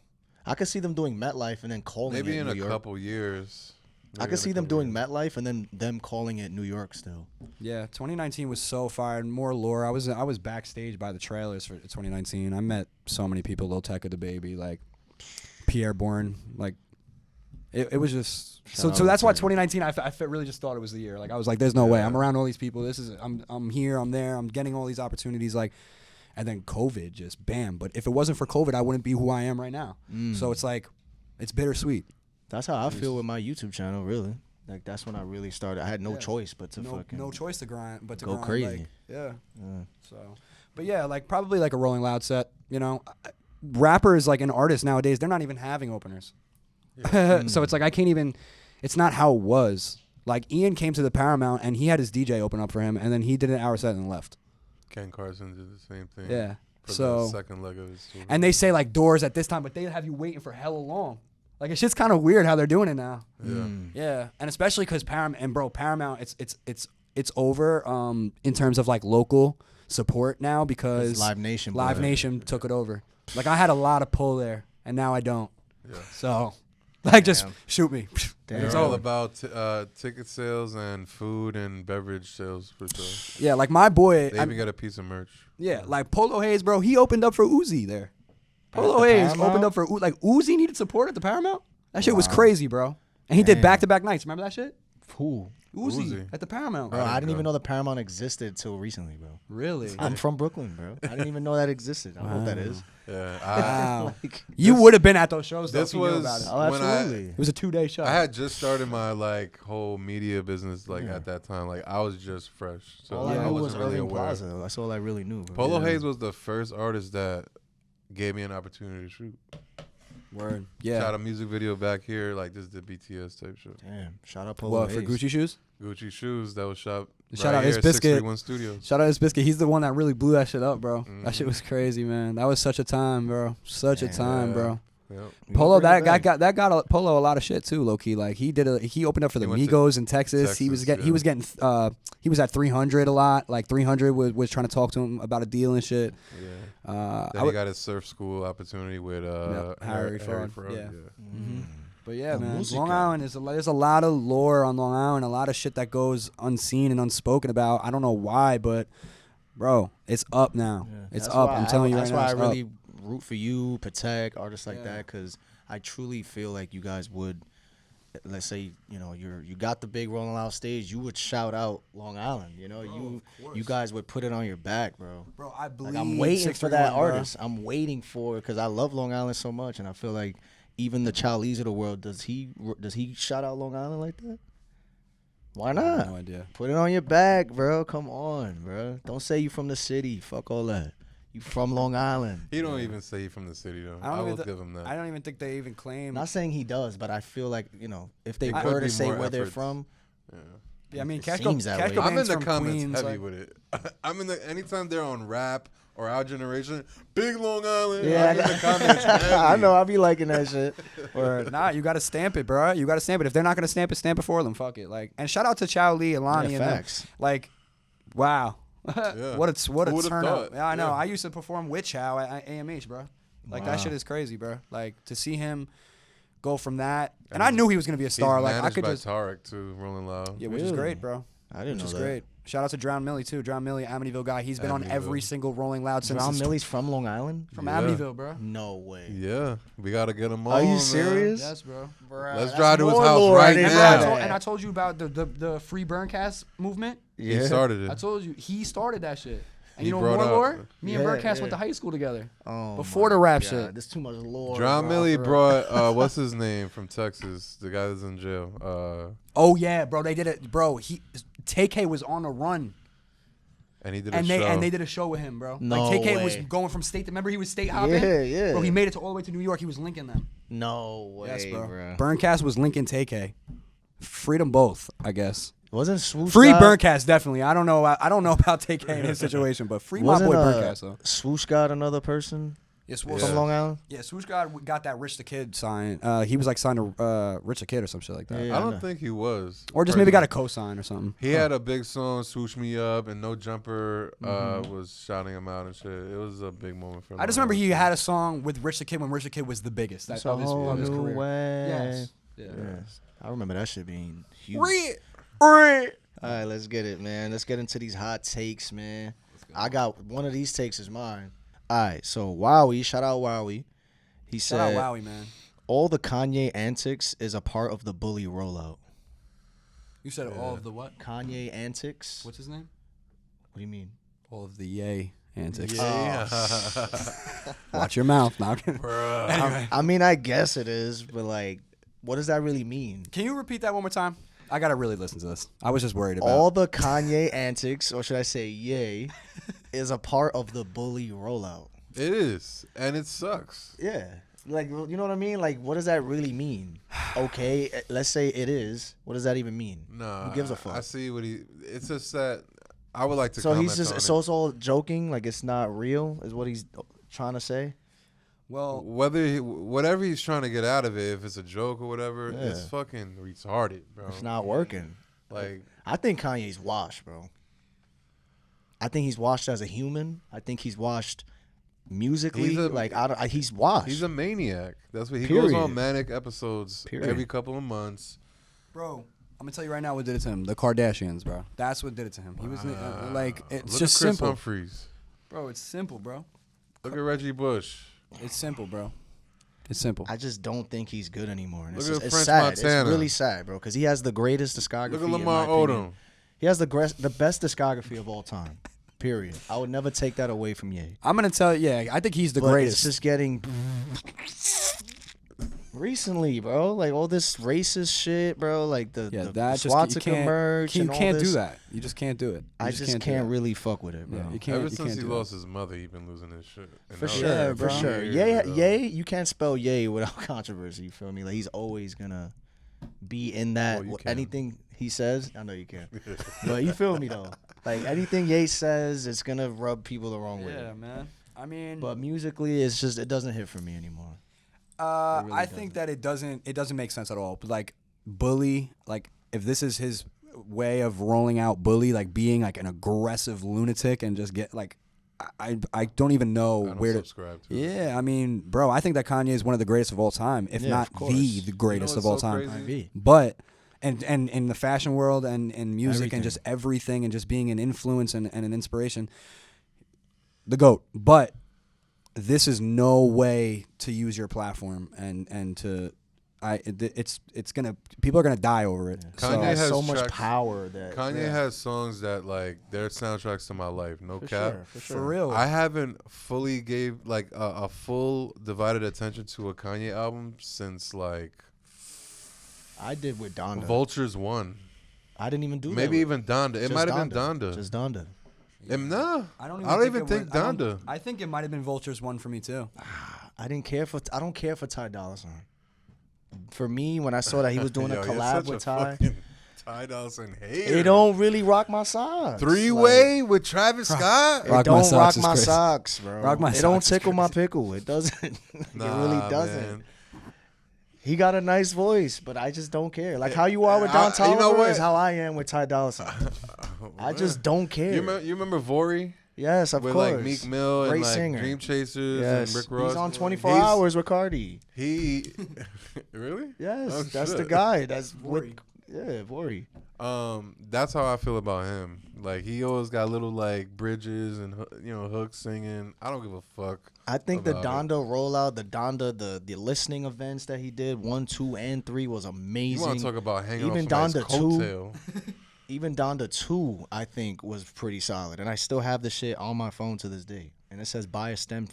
I could see them doing MetLife and then calling Maybe it in New a York. couple years. I Maybe could in see a them couple doing years. MetLife and then them calling it New York still. Yeah, 2019 was so fire and more lore. I was backstage by the trailers for 2019. I met so many people. Lil Tecca the Baby, like Pierre Bourne, like it was just so Shout out that's why Tecca. 2019 I really just thought it was the year. Like I was like, there's no way Yeah. I'm around all these people. I'm here, I'm there, I'm getting all these opportunities. Like, and then COVID just bam. But if it wasn't for COVID, I wouldn't be who I am right now. So it's like it's bittersweet. That's how I feel with my YouTube channel, really. Like that's when I really started. I had no Yeah. choice but to No, fucking no choice to grind, but to go grind, crazy. Like, yeah. Yeah. So, but yeah, like probably like a Rolling Loud set. You know, rappers like an artist nowadays, they're not even having openers. So it's like I can't even. It's not how it was. Like Ian came to the Paramount and he had his DJ open up for him, and then he did an hour set and left. Ken Carson did the same thing. Yeah. For So the second leg of his tour. and they say like doors at this time, but they have you waiting for hella long. Like it's just kind of weird how they're doing it now. Yeah. Yeah, and especially because Paramount, it's over in terms of like local support now because It's Live Nation. Live but- Nation took it over. Like I had a lot of pull there, and now I don't. Yeah. So, like, just Damn. shoot me. Damn. It's They're all over. about ticket sales and food and beverage sales for sure. Yeah, like my boy. They even got a piece of merch. Yeah, like Polo Hayes, bro. He opened up for Uzi there. Polo the Hayes Paramount? opened up for like Uzi needed support at the Paramount. That shit was Wow. crazy, bro. And he did Damn. back-to-back nights. Remember that shit? Who? Uzi at the Paramount. Bro, I didn't go. even know the Paramount existed till recently, bro. Really? I'm from Brooklyn, bro. I didn't even know that existed. I don't know what that is. Yeah. Wow. Like, You would have been at those shows though This if you knew was about it. oh, when absolutely. It was a 2-day show. I had just started my like whole media business like Yeah. at that time. Like I was just fresh, so all like, I I knew was wasn't really Irving aware. Plaza. That's all I really knew, bro. Polo Yeah. Hayes was the first artist that gave me an opportunity to shoot. Word. Shot Yeah. a music video back here, like this is the BTS type shit. Damn. Shout out Polo What, for Hayes. Gucci shoes? Gucci shoes that was shot. Shout right out here His at Biscuit. 631 Studios. Shout out his biscuit. He's the one that really blew that shit up, bro. Mhm. That shit was crazy, man. That was such a time, bro. Such a Damn. time, bro. Yep. We Polo, gonna bring it that got Polo a lot of shit too, low key. Like he opened up for the He went to Migos in Texas. He was Texas, getting he was at 300 a lot. Like 300 was trying to talk to him about a deal and shit. Yeah. I Then he would- got his surf school opportunity with Harry Fraud. Fraud, yeah. Mm-hmm. But yeah, The man, music Long guy. Island there's a lot of lore on Long Island, a lot of shit that goes unseen and unspoken about. I don't know why, but bro, it's up now. Yeah. It's That's up. why I'm telling you right That's now. why I it's really up. root for you, protect artists like Yeah. that, because I truly feel like you guys would, let's say, you know, you got the big Rolling Loud stage, you would shout out Long Island. You know, you guys would put it on your back, bro. Bro, I believe Like I'm waiting for that 631, bro. artist. I'm waiting for it because I love Long Island so much, and I feel like even the Charlize of the world, does he shout out Long Island like that? Why I not? have no idea. Put it on your back, bro. Come on, bro. Don't say you from the city. Fuck all that. You from Long Island. He don't even say he from the city though. I I don't will even give him that. I don't even think they even claim. Not saying he does, but I feel like, you know, if they It could were to be say more where they're efforts. from, Yeah. Yeah, I mean, It Cash seems that way. Cobain's I'm in the from comments Queens, heavy like- with it. I'm in the anytime they're on rap or our generation, big Long Island. yeah, I'm in the comments heavy. I know. I be liking that shit. Or nah, you gotta stamp it, bro. You gotta stamp it. If they're not gonna stamp it for them. Fuck it. Like, and shout out to Chow Lee, Alani, Yeah, and them. facts. Like, wow, Yeah. what a Who would've turnout. thought? Yeah, I know. Yeah. I used to perform with Chow at AMH, bro. Like that Wow. shit is crazy, bro. Like to see him go from that, and I knew he was gonna be a star. He's Like I managed could by just, Tarek too, Rolling Loud. yeah, which is Really? great, bro. I didn't Which know is that. great. Shout out to Drown Millie too. Drown Millie, Amityville guy. He's been on every Amityville. single Rolling Loud since Brown his- Millie's from Long Island? from Yeah. Amityville, bro. No way. Yeah, we gotta get him on. Are you man. serious? Yes, bro. Let's drive to his more house lore I right didn't And, know I now. told, that. and I told you about the free Burncast movement. He started Yeah. it. I told you he started that shit. And you know more lore? Me and Birdcast went to high school together. Oh, before the rap shit. There's too much lore. John Millie brought what's his name from Texas? The guy that's in jail. Oh yeah, bro. They did it, bro. TK was on a run. And he did a show. And they did a show with him, bro. No like TK way. was going from state to, remember he was state hopping? Yeah. Bro, he made it all the way to New York. He was linking them. No way, Yes, bro. bro. Burncast was linking TK. Freed them both, I guess. Wasn't Swoosh Free God? Burncast, definitely. I don't know about TK in his situation, but free my boy Burncast, though. Swoosh got another person Yeah, from Long Island? Yeah, Swoosh got that Rich the Kid sign. He was like signed to Rich the Kid or some shit like that. Yeah. I don't think he was. Or just maybe got a co-sign or something. He had a big song, "Swoosh Me Up," and No Jumper was shouting him out and shit. It was a big moment for him. I just remember he had a song with Rich the Kid when Rich the Kid was the biggest. It's Of a whole his new career. way. Yes. Yes. I remember that shit being huge. All All right, let's get it, man. Let's get into these hot takes, man. I got one of these takes is mine. All right, so Wowie, shout out Wowie. He Shout out said, Wowie, man. all the Kanye antics is a part of the bully rollout. You said all of the what? Kanye antics? What's his name? What do you mean? All of the yay antics. Yeah. Watch your mouth. Now. Bruh. Anyway. I mean, I guess it is, but like, what does that really mean? Can you repeat that one more time? I gotta really listen to this. I was just worried about All the Kanye antics, or should I say yay, is a part of the bully rollout. It is, and it sucks. Yeah. Like, you know what I mean? Like, what does that really mean? Okay, let's say it is. What does that even mean? Nah, Who gives a fuck? I see what he. It's just that I would like to. So comment he's just on so it. it's all joking, like it's not real, is what he's trying to say. Well, Whatever he's trying to get out of it, if it's a joke or whatever, Yeah. it's fucking retarded, bro. It's not working. Like, I think Kanye's washed, bro. I think he's washed as a human. I think he's washed musically. He's washed. he's a maniac. That's what he Period. goes on manic episodes Period. every couple of months. bro, I'm gonna tell you right now what did it to him. The Kardashians, bro. That's what did it to him. He was like, it's Look just at Chris simple, Humphries. bro. It's simple, bro. Look at Reggie Bush. It's simple, bro. It's simple. I just don't think he's good anymore. And Look it's, at it's French sad. Montana. It's really sad, bro, because he has the greatest discography. Look at in Lamar my opinion. Odom. He has the best discography of all time. Period. I would never take that away from Ye. I'm gonna tell you, yeah, I think he's the But greatest. it's just getting recently, bro. Like all this racist shit, bro. Like the swastika merch. You and all can't this. do that. You just can't do it. You I just do can't that. really fuck with it, bro. Yeah, you can't. Ever you since can't he do lost his mother, he been losing his shit. And For that was sure, Yeah, for bro. sure. years ago. Ye, you can't spell Ye without controversy. You feel me? Like he's always gonna be in that. Well, you can. Anything he says, I know you can. But you feel me though? Like anything Ye says, it's gonna rub people the wrong way. Yeah, man. I mean, But musically, it's just it doesn't hit for me anymore. really I think that it doesn't make sense at all. But like Bully, like if this is his way of rolling out Bully, like being like an aggressive lunatic and just get like, I don't even know I don't where to. subscribe to it. Yeah, I mean, bro, I think that Kanye is one of the greatest of all time, if Yeah, not of course. the greatest what's of all so time. crazy? Might be. But and in the fashion world and music Everything. and just everything and just being an influence and an inspiration, the GOAT. But this is no way to use your platform and to it's gonna, people are gonna die over it. Kanye So, has so much tracks- power that Kanye has songs that like they're soundtracks to my life. No for cap. sure, for for sure. real. I haven't fully gave like a full divided attention to a Kanye album since like I did with Donda. Vultures 1. I didn't even do that. Maybe with- even Donda. It just might have been Donda. Just Donda. Nah, I don't even it think went- I don't- Donda. I think it might have been Vultures 1 for me too. I don't care for Ty Dolla $ign. For me, when I saw that he was doing Yo, a you're collab such with a Ty, fucking Ty Dolla $ign hater. it don't really rock my socks. Three-way with Travis Scott. It Rock My don't Socks rock is my crazy. socks, bro. Rock My it don't Socks is tickle my crazy. pickle. It doesn't. it really doesn't. Man. He got a nice voice, but I just don't care. Like how you are with Don you Toliver know what? is how I am with Ty Dolla $ign. I just don't care. You remember Vori? Yes, of with course. like Meek Mill Great and like singer. Dream Chasers Yes, and Rick Ross. he's on 24 He's- Hours with Carti. He really? Yes, Oh, that's the shit. guy. That's Vori. Vori. That's how I feel about him. Like he always got little like bridges and hooks singing. I don't give a fuck. I think the about Donda rollout, the listening events that he did 1, 2, and 3 was You amazing. want to talk about hanging Even off somebody's Donda 2. coattail? even Donda 2, I think, was pretty solid. And I still have the shit on my phone to this day. And it says, buy a stem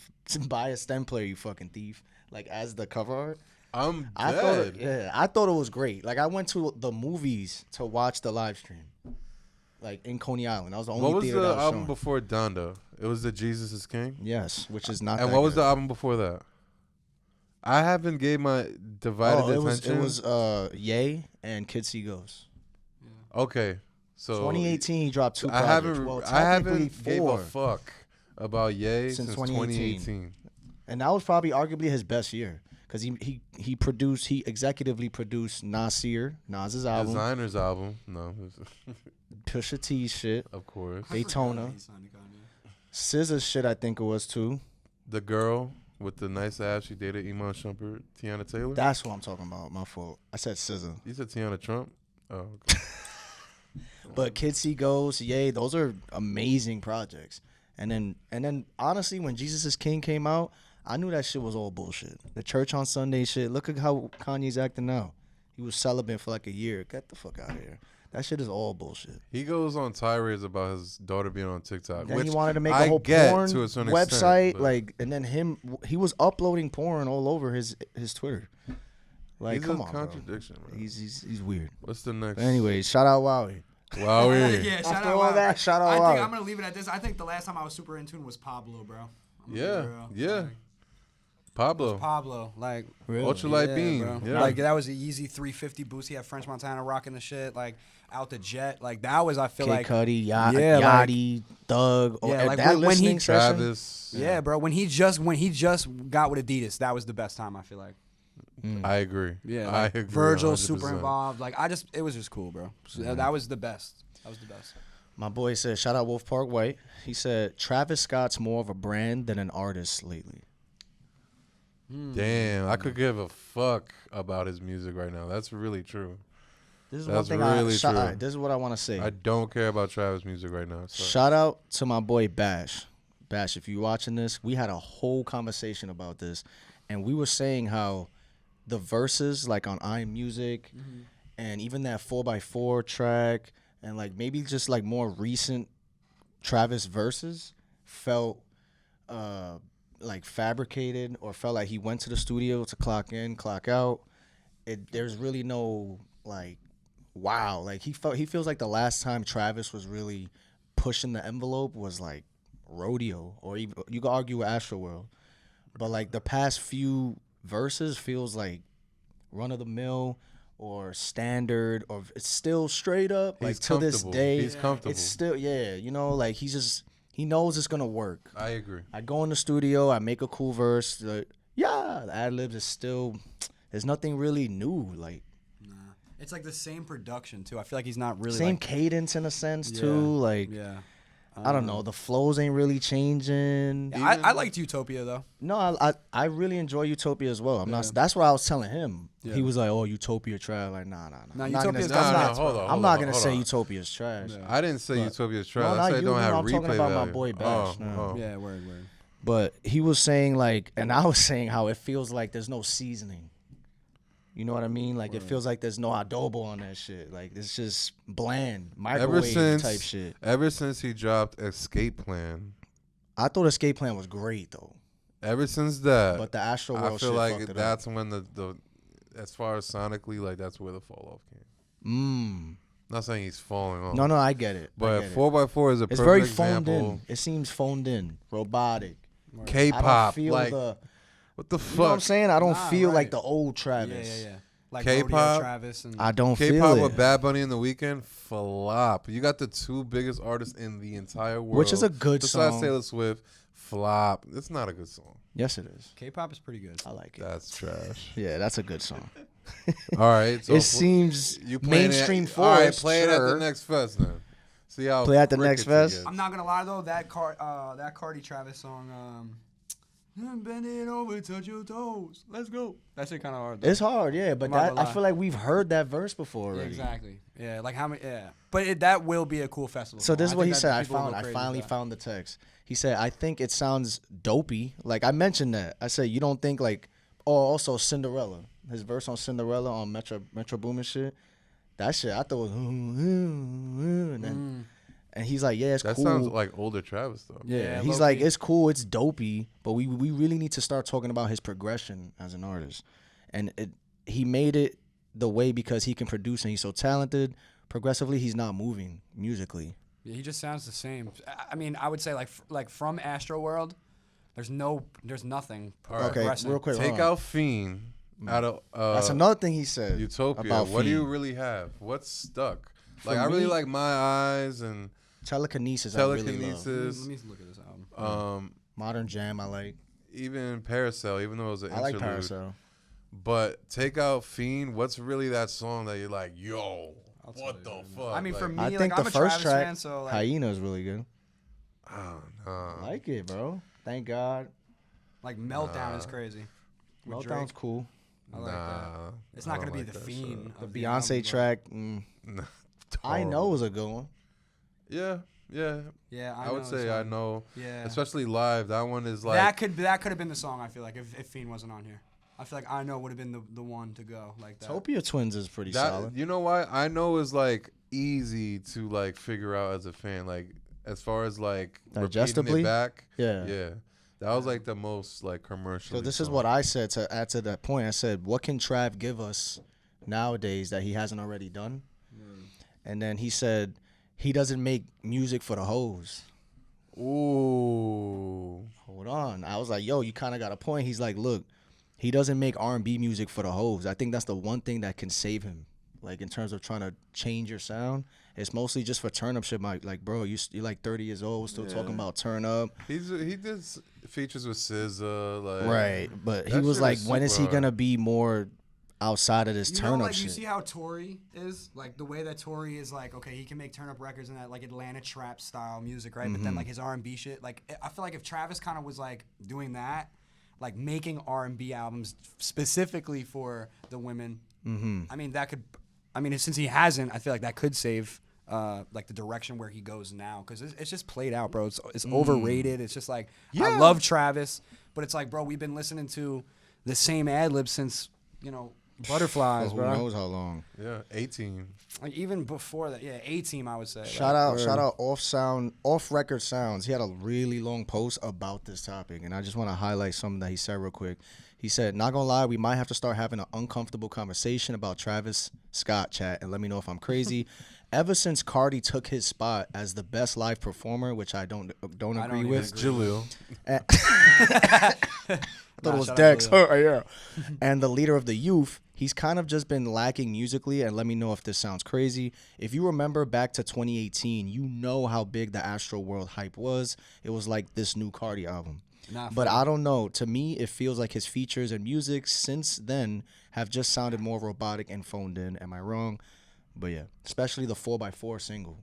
player, you fucking thief. Like, as the cover art. I'm I dead. thought it was great. Like, I went to the movies to watch the live stream. Like, in Coney Island. That was the only What was theater the that was album showing. before Donda? It was the Jesus is King? Yes, which is not And that what was good. the album before that? I haven't gave my divided attention. It was Ye and Kid See Ghost. Okay. So 2018, he dropped 2 I projects. haven't Well, I haven't technically gave a 4. fuck about Ye since 2018. And that was probably arguably his best year. Because he executively produced Nasir's album, Designer's album. No. Pusha T's shit, Of course. Daytona, SZA's shit, I think it was too. The girl with the nice ass, she dated Iman Shumpert, Tiana Taylor. That's what I'm talking about. My fault. I said SZA. You said Tiana Trump? Oh, okay. But Kid See Ghost, Yay, those are amazing projects. And then honestly, when Jesus is King came out, I knew that shit was all bullshit. The church on Sunday shit. Look at how Kanye's acting now. He was celibate for like a year. Get the fuck out of here. That shit is all bullshit. He goes on tirades about his daughter being on TikTok. Then which he wanted to make I a whole get porn to a certain website, extent, but like, and then he was uploading porn all over his Twitter. Like, he's come a on, bro. contradiction, man. He's weird. What's the next? But anyways, shout out Wowie. Wow, Yeah, shout After out. all that, shout out I Wowie. think I'm gonna leave it at this. I think the last time I was super in tune was Pablo, bro. I'm gonna be real. Yeah. Like, Pablo. Pablo, like Ultralight Beam. bro. Yeah. Like that was an easy 350 boost. He had French Montana rocking the shit, like out the jet. Like that was, I feel K like, Cudi, yeah, Yachty, Thug. Yeah, like that when he- listening session. Travis. yeah, bro. When he just got with Adidas, that was the best time. I feel like. I agree. Yeah, I like, agree. Virgil 100%. super involved. Like it was just cool, bro. So that was the best. That was the best. My boy said, shout out Wolf Park White. He said, Travis Scott's more of a brand than an artist lately. Damn, I could give a fuck about his music right now. That's really true. This is That's one thing really true. this is what I want to say. I don't care about Travis' music right now. So. Shout out to my boy Bash. Bash, if you're watching this, we had a whole conversation about this. And we were saying how the verses, like on iMusic, and even that 4x4 track, and like maybe just like more recent Travis verses felt like fabricated, or felt like he went to the studio to clock in, clock out. There's really no like, wow. Like he feels like the last time Travis was really pushing the envelope was like Rodeo, or even you could argue with Astroworld. But like the past few verses feels like run of the mill or standard, or it's still straight up. He's like to this comfortable. day, He's comfortable. it's still like he knows it's gonna work. I agree. I go in the studio, I make a cool verse. The ad libs is still. There's nothing really new. Like It's like the same production too. I feel like he's not really same like, cadence in a sense too. Like yeah. I don't know. The flows ain't really changing. Yeah, I liked Utopia though. No, I really enjoy Utopia as well. That's what I was telling him. Yeah. He was like, "Oh, Utopia trash." Like, nah. Nah, I'm not Utopia's gonna, got I'm nuts, not, hold on, I'm hold not on, gonna hold say on. Utopia's trash. Yeah. I didn't say But- Utopia's No, trash. not I said it you, don't no, have I'm talking replay about my value. boy Bash, Oh, no. oh. Yeah, word. But he was saying like, and I was saying how it feels like there's no seasoning. You know what I mean? Like it feels like there's no adobo on that shit. Like it's just bland, microwave type shit. Ever since he dropped Escape Plan, I thought Escape Plan was great though, ever since that, but the Astro World I feel shit like fucked it that's when the as far as sonically, like that's where the fall off came. Not saying he's falling off. No, I get it. But I get it. 4x4 is a It's perfect very example. phoned in. It seems phoned in, robotic. I don't K-pop, feel like the. what the You know what I'm fuck? saying? I don't Nah, feel right. like the old Travis. Yeah. Like K-pop, Rodeo Travis and I don't feel K-pop it. with Bad Bunny in the Weekend, flop. You got the two biggest artists in the entire world, Which is a good besides song. Taylor Swift, flop. It's not a good song. Yes, it is. K-pop is pretty good. I like it. That's trash. Yeah, that's a good song. All right, so It seems you playing mainstream it, all right, force. play it at sure. the next fest then. See how Play at the next crickety it fest? gets. I'm not gonna lie though, that Carti Travis song, bend it over, touch your toes. Let's go. That shit kind of hard. Though. It's hard, yeah, but I'm not that, gonna I lie. feel like we've heard that verse before Yeah, already. exactly. Yeah, like how many? Yeah, but that will be a cool festival. So song. this is I what think he that said. people will go I crazy finally with that. found the text. He said, "I think it sounds dopey." Like I mentioned that. I said, "You don't think like?" Oh, also Cinderella. His verse on Cinderella on Metro Boomin shit. That shit, I thought was, and then, and he's like, yeah, it's That cool. sounds like older Travis though. Yeah, he's like, it's cool, it's dopey, but we really need to start talking about his progression as an artist. And he made it the way because he can produce and he's so talented. Progressively, he's not moving musically. Yeah, he just sounds the same. I mean, I would say like from Astro World, there's nothing. Right. Okay, real quick. Take out Fiend out of that's another thing he said. Utopia. About What do you Fiend. really have? What's stuck? For Like I really me- like My Eyes and Telekinesis, I really love. Telekinesis. Let me look at this album. Modern Jam, I like. Even Parasail, even though it was an I like interlude. Parasail. But take out Fiend. What's really that song that you're like, yo, what the fuck? I mean, for Like, me, I like think I'm the a first Travis track, fan, so like, Hyena, is really good. oh, no. I like it, bro. Thank God. like Meltdown is crazy. With Meltdown's Drake. cool. I like that. Nah, It's I not don't gonna be like the that Fiend. shit. The of Beyonce album, track, Nah, I Know horrible. is a good one. Yeah. but Yeah, I would say I know. Yeah. Especially live. That one is like. that could have been the song. I feel like if Fiend wasn't on here, I feel like I Know would have been the one to go like that. Topia Twins is pretty that, solid. you know why? I know is like easy to like figure out as a fan. Like as far as like repeating Digestably? it back. Yeah. Yeah. That was like the most like commercial. So this is what I said to add to that point. I said, what can Trav give us nowadays that he hasn't already done? And then he said, he doesn't make music for the hoes. Ooh. Hold on. I was like, yo, you kind of got a point. He's like, look, he doesn't make R&B music for the hoes. I think that's the one thing that can save him. Like in terms of trying to change your sound, it's mostly just for turn up shit. Like, bro, you're like 30 years old, still talking about turn up. He did features with SZA, like Right, but he that was shit like, is when is he super gonna hard. be more outside of this You turn know, up like shit? you see how Tory is, like the way that Tory is, like okay, he can make turn up records and that like Atlanta trap style music, right? But then like his R&B shit, like I feel like if Travis kind of was like doing that, like making R&B albums specifically for the women, I mean that could, I mean since he hasn't, I feel like that could save. Like the direction where he goes now, because it's just played out, bro. It's overrated. It's just like I love Travis, but it's like, bro, we've been listening to the same ad libs since Butterflies, Who bro. knows how long? Yeah, 18. Like even before that, yeah, A-Team, I would say. Shout out off record sounds. He had a really long post about this topic, and I just want to highlight something that he said real quick. He said, not gonna lie, we might have to start having an uncomfortable conversation about Travis Scott, chat, and let me know if I'm crazy. Ever since Carti took his spot as the best live performer, which I don't agree even with. agree. Jaleel. I thought it was shout out Dex. Jaleel. Yeah. And the leader of the youth, he's kind of just been lacking musically. And let me know if this sounds crazy. If you remember back to 2018, you know how big the Astro World hype was. It was like this new Carti album. But I don't know. To me, it feels like his features and music since then have just sounded more robotic and phoned in. Am I wrong? But yeah, especially the 4x4 single,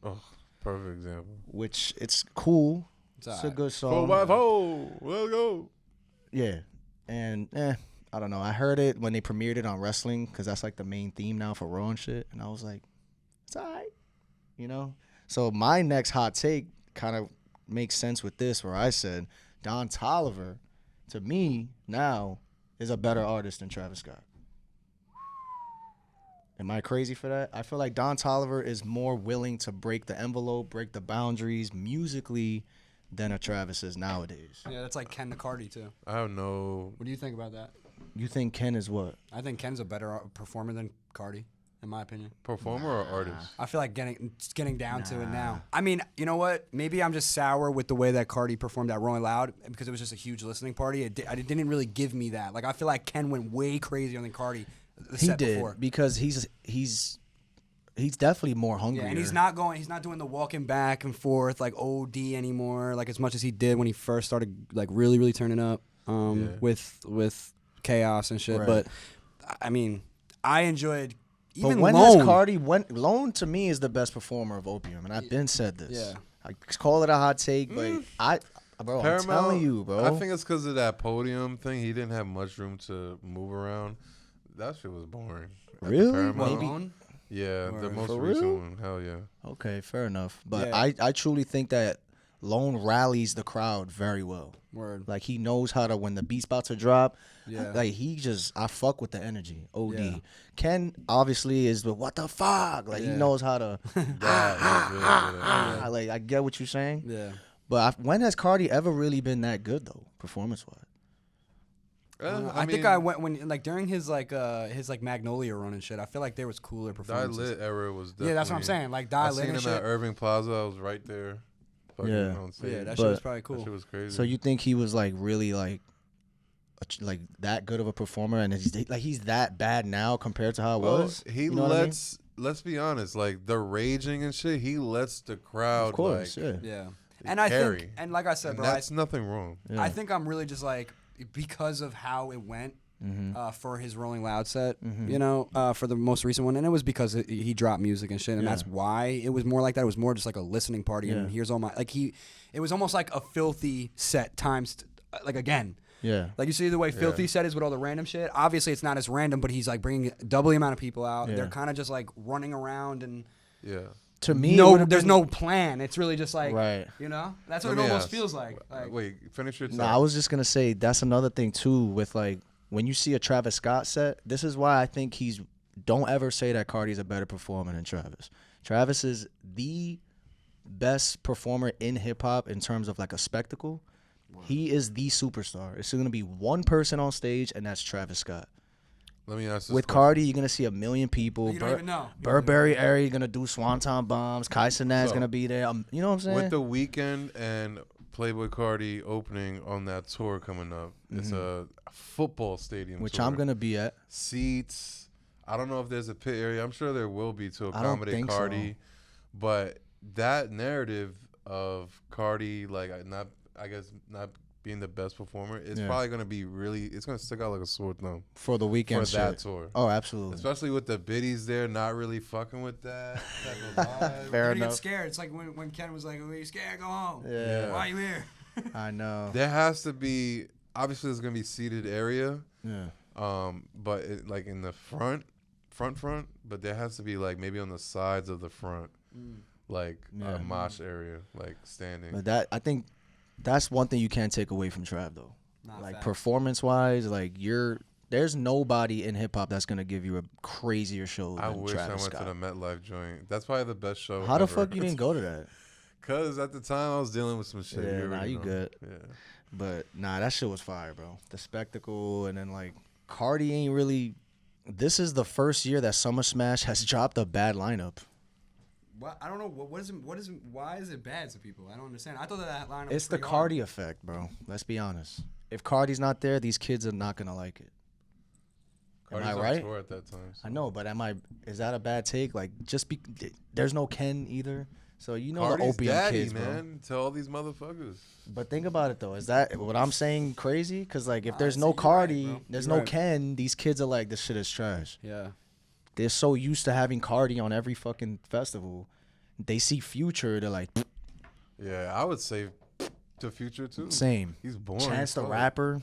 Oh, perfect example. which it's cool. It's a alright. good song. 4x4. Let's go. Yeah. And I don't know. I heard it when they premiered it on wrestling because that's like the main theme now for Raw and shit. And I was like, it's all right. You know? So my next hot take kind of makes sense with this, where I said Don Toliver, to me, now is a better artist than Travis Scott. Am I crazy for that? I feel like Don Toliver is more willing to break the envelope, break the boundaries musically than a Travis is nowadays. Yeah, that's like Ken the Carti too. I have no. What do you think about that? You think Ken is what? I think Ken's a better performer than Carti, in my opinion. Performer or artist? I feel like getting down to it now. I mean, you know what? Maybe I'm just sour with the way that Carti performed at Rolling Loud because it was just a huge listening party. It didn't really give me that. Like I feel like Ken went way crazier than Carti. He did before. because he's definitely more hungry. Yeah, and he's not doing the walking back and forth like OD anymore, like as much as he did when he first started like really turning up with Chaos and shit. Right. But I mean, I enjoyed But even when Lone. has Carti Lone to me is the best performer of Opium, and I've been said this. Yeah. I call it a hot take, but bro, I'm telling you, bro. I think it's because of that podium thing. He didn't have much room to move around. That shit was boring. At the Really? Paramount. Maybe. Lone? Yeah, the Or- most For recent real? one. Hell yeah. Okay, fair enough. But Yeah. I truly think that Lone rallies the crowd very well. Word. Like he knows how to, when the beat's about to drop, Yeah. like I fuck with the energy. OD. Yeah. Ken obviously is the what the fuck? Like he Yeah. knows how to like I get what you're saying. Yeah. But when has Carti ever really been that good though, performance wise? I think I went when like during his Magnolia run and shit. I feel like there was cooler Die performances. Lit era was definitely. Yeah, that's what I'm saying. Like Die I Lit seen and him shit. at Irving Plaza. I was right there. Fucking Yeah. on stage. Yeah, that But- shit was probably That cool. shit was crazy. So you think he was like really like that good of a performer, and he's that bad now compared to how it was? He You know what I mean? let's be honest, like the raging and shit, he lets the crowd Of course, like yeah. And I carry. think, and like I said, and bro, that's nothing wrong. Yeah. I think I'm really just like because of how it went for his Rolling Loud set, you know, for the most recent one, and it was because he dropped music and shit, and Yeah. that's why it was more like that. It was more just like a listening party, Yeah. and here's all my it was almost like a Filthy set times like again. Yeah. Like you see the way Filthy set is with all the random shit. Obviously, it's not as random, but he's like bringing double the amount of people out. Yeah. They're kind of just like running around and Yeah. To me, there's no plan. It's really just like Right. you know, that's what Let it me almost ask. feels like. Wait, finish your No, thought. I was just gonna say that's another thing too with like when you see a Travis Scott set. This is why I think don't ever say that Carti's a better performer than Travis. Travis is the best performer in hip hop in terms of like a spectacle. He is the superstar. It's gonna be one person on stage, and that's Travis Scott. Let me ask this With question. Carti, you're gonna see a million people. You don't even know. Burberry area gonna do Swanton bombs. Kai Cenat's So, gonna be there. You know what I'm saying? With the Weeknd and Playboy Carti opening on that tour coming up, it's a football stadium Which tour. I'm gonna be at. Seats. I don't know if there's a pit area. I'm sure there will be to I don't accommodate think so. Carti. But that narrative of Carti, like not being the best performer, it's Yeah. probably gonna be it's gonna stick out like a sore thumb For the weekend for that shit. tour. Oh, absolutely. Especially with the biddies there, not really fucking with that type of vibe. Fair You're gonna get enough. scared. It's like when Ken was like, "Oh, you scared? Go home. Yeah. Why are you here?" I know. There has to be, obviously there's gonna be seated area, Yeah. but like in the front, but there has to be like maybe on the sides of the front, like Yeah. a mosh area, like standing. But I think that's one thing you can't take away from Trav though. Nah, Like facts. performance wise, like there's nobody in hip hop that's gonna give you a crazier show I than wish Travis I went Scott. to the MetLife joint. That's probably the best show. How the ever. fuck you didn't go to that? Cause at the time I was dealing with some shit. Yeah, you nah, already you know. good. Yeah. But nah, that shit was fire, bro. The spectacle, and then like Carti ain't really. This is the first year that Summer Smash has dropped a bad lineup. What? I don't know. What is it? Why is it bad to people? I don't understand. I thought that lineup. It's was the pretty hard. Carti effect, bro. Let's be honest. If Carti's not there, these kids are not gonna like it. Am Carti's I on right? tour at that time. So. I know, but is that a bad take? Like, there's no Ken either. So you know the Carti's opium daddy, kids, bro. man. To all these motherfuckers. But think about it though. Is that what I'm saying crazy? Because like, if Nah, there's see, no you're right, Carti, bro. there's You're no right. Ken. These kids are like, this shit is trash. Yeah. They're so used to having Carti on every fucking festival. They see Future, they're like, Yeah, I would say the Future too. same. He's boring. Chance the Fuck. Rapper.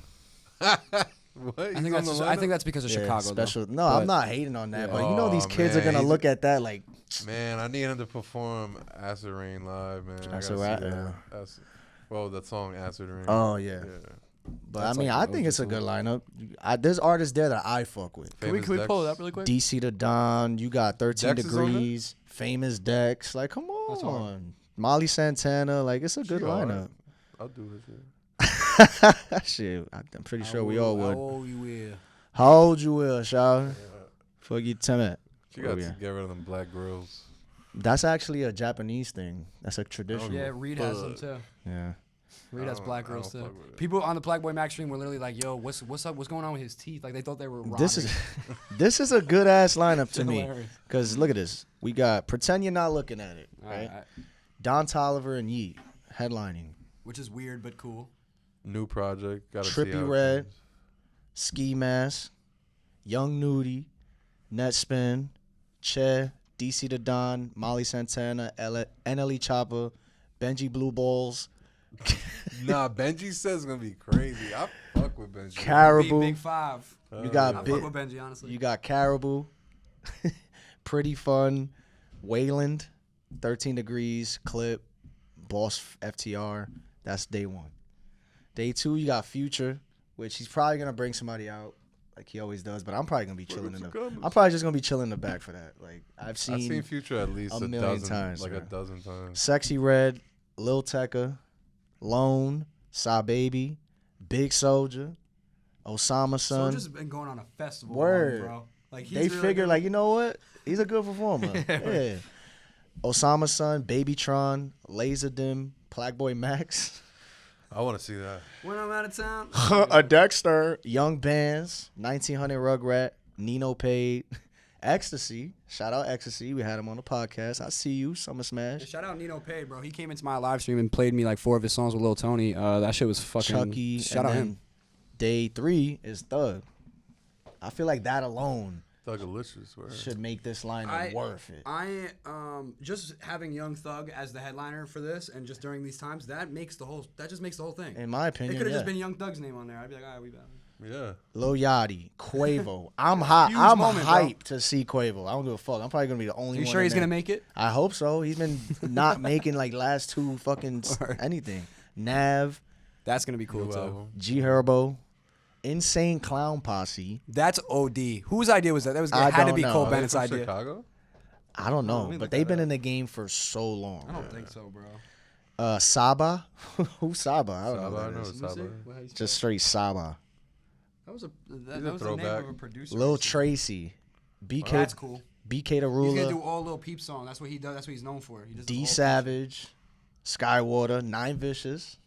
What? I He's think on that's the I think lineup? that's because of Yeah, Chicago. special. Though. No, But- I'm not hating on that, Yeah. but you know these Oh, kids are man, gonna he's- look at that like, Man, I need him to perform Acid Rain live, man. I Acid gotta see Ra- that. Well, that song Acid Rain. oh yeah. But That's I mean, like I an think OG it's a song. good lineup. There's artists there that I fuck with. Can we Famous pull it Dex. up really quick? DC the Don, you got 13 Dex is on there? Degrees, Famous Dex. Like, come That's hard. on. Molly Santana, like it's a good She hard. lineup. I'll do it. Yeah. Shit, I'm pretty sure we all would. Oh, you will. How old you will, Shaw? Fuck you, Timmy. She got Oh, yeah. to get rid of them black girls. That's actually a Japanese thing. That's a tradition. Yeah, Reed has them too. Yeah. Reed has I black don't girls too. fuck with it. People on the Black Boy Max stream were literally like, "Yo, what's up? What's going on with his teeth?" Like they thought they were. This is robbing. this is a good ass lineup to It's me. hilarious. Cause look at this. We got Pretend You're Not Looking at It, All right? right. Don Toliver and Yeet headlining. which is weird but cool. New project. Got Trippy Red, Ski Mask, Young Nudie, Netspin, Che, DC the Don, Molly Santana, NLE Chopper, Benji Blue Balls, Nah, Benji says it's gonna be crazy. I fuck with Benji. Caribou. Big Five. You got I fuck Big, with Benji, honestly. you got Caribou, Pretty Fun, Wayland, 13 Degrees, Clip, Boss FTR. That's day 1. Day 2, you got Future, which he's probably gonna bring somebody out like he always does. But I'm probably gonna be chilling I'm probably just gonna be chilling in the back for that. Like I've seen Future at least a million times, like bro. a dozen times. Sexy Red, Lil Tecca, Lone, Sa Baby, Big Soldier, Osama Son. Soldier's been going on a festival, Word. run, bro. Like They figure like, you know what? He's a good performer. Yeah. Osama Son, Babytron, Laserdym, Blackboy Max. I want to see that. When I'm out of town. A Dexter, Young Bands, 1900 Rugrat, Nino Paid, Ecstasy. Shout out Ecstasy. We had him on the podcast. I see you, Summer Smash. Shout out Nino Paid, bro. He came into my live stream and played me like 4 of his songs with Lil Tony. That shit was fucking. Chucky. Shout out him. Day 3 is Thug. I feel like that alone Thugalicious, word. should make this lineup worth it. I just having Young Thug as the headliner for this, and just during these times, that just makes the whole thing. In my It opinion, could have yeah. just been Young Thug's name on there. I'd be like, all right, we back. Yeah. Lil Yachty, Quavo. I'm hot. Huge I'm moment, bro. hyped to see Quavo. I don't give a fuck. I'm probably gonna be the only You one. sure in he's there. gonna make it? I hope so. He's been not making like last 2 fucking anything. Nav, That's gonna be cool New too. album. G Herbo, Insane Clown Posse. That's OD. Whose idea was that? That I had to don't be know. Cole Are Are they Bennett's from idea. Chicago? I don't know, let me but look they've that been up. in the game for so long. I don't think so, bro. Saba, who's Saba? I don't know. Saba, I Who know that is. it's Saba. Just straight Saba. That was a He's that a was the name throwback. of a producer. Lil Tracy, BK, That's cool. BK the He's gonna Ruler, do all Lil Peep song. That's what he does. That's what he's known for. He does the D whole- Savage, Skywater, Nine Vicious,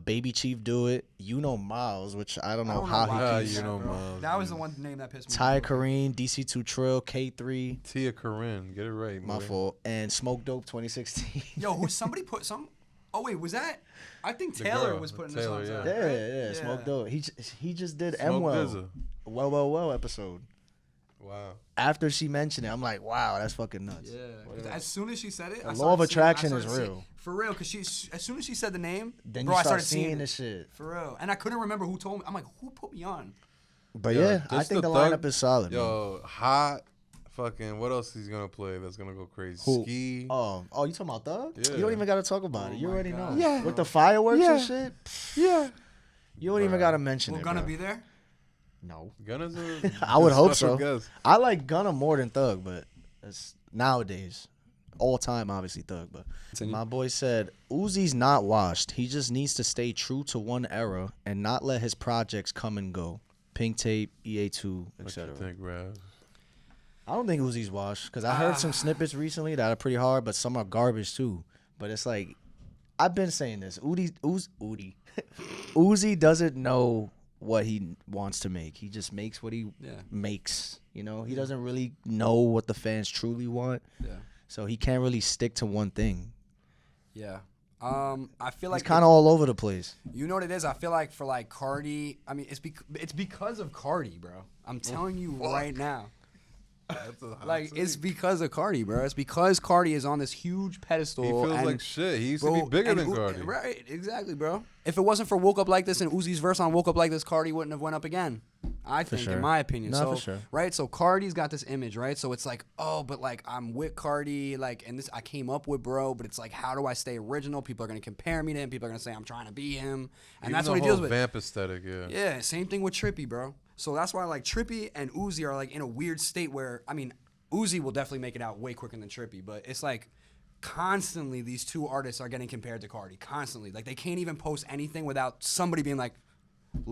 Baby Chief Do It, You Know Miles, which I don't know how he why keeps. you know bro. Miles, That was the yeah. one name that pissed me Ty off. Kareem, DC2 Trill, K3, Tia Corinne, get it right, my boy. fault, and Smoke Dope 2016. Yo, who somebody put some? Oh wait, was that? I think The Taylor girl, was putting Taylor, this on. yeah. Yeah, Smoke Dope. He just did Smoke M Dizza. Well episode. Wow. After she mentioned it, I'm like, wow, that's fucking nuts. Yeah. 'Cause as soon as she said it, The I law of started seeing- attraction I is started real. seeing- for real, because as soon as she said the name, Then bro, you I start started seeing this shit. For real, and I couldn't remember who told me. I'm like, who put me on? But Yo, yeah, I just think the Thug- lineup is solid. man. Yo, hot. Fucking, what else he's gonna play that's gonna go crazy? Who? Ski. Oh, you talking about Thug? Yeah. You don't even got to talk about it. You my already God. know. Yeah. With the fireworks and Yeah. shit, Yeah. you don't even got to mention Will it. Gunna bro. be there? No. Gunna's a I would hope special so. guest. I like Gunna more than Thug, but it's nowadays. All time, obviously, Thug. But Continue. my boy said, Uzi's not washed. He just needs to stay true to one era and not let his projects come and go. Pink Tape, EA2, What you etc. think, Rav? I don't think Uzi's washed because I heard some snippets recently that are pretty hard, but some are garbage too. But it's like, I've been saying this. Uzi doesn't know what he wants to make. He just makes what he makes. You know, he doesn't really know what the fans truly want. Yeah. So he can't really stick to one thing. Yeah. I feel like He's kind of all over the place. you know what it is. I feel like for like Carti. I mean, it's because of Carti, bro. I'm telling you right now. That's a hot Like take. it's because of Carti, bro. It's because Carti is on this huge pedestal. He feels and, like shit. He used bro, to be bigger and than U- Cardi. Right, exactly, bro. If it wasn't for Woke Up Like This and Uzi's verse on Woke Up Like This, Carti wouldn't have went up again. I think, sure. in my opinion. No, so, for sure. right. So Carti's got this image, right? So it's like, oh, but like I'm with Carti, like, and this I came up with, bro. But it's like, how do I stay original? People are gonna compare me to him. People are gonna say I'm trying to be him, and Even that's the what he whole deals with. Vamp aesthetic, yeah. Yeah, same thing with Trippy, bro. So that's why like Trippy and Uzi are like in a weird state where I mean, Uzi will definitely make it out way quicker than Trippy, but it's like constantly these two artists are getting compared to Cardi. Constantly. Like they can't even post anything without somebody being like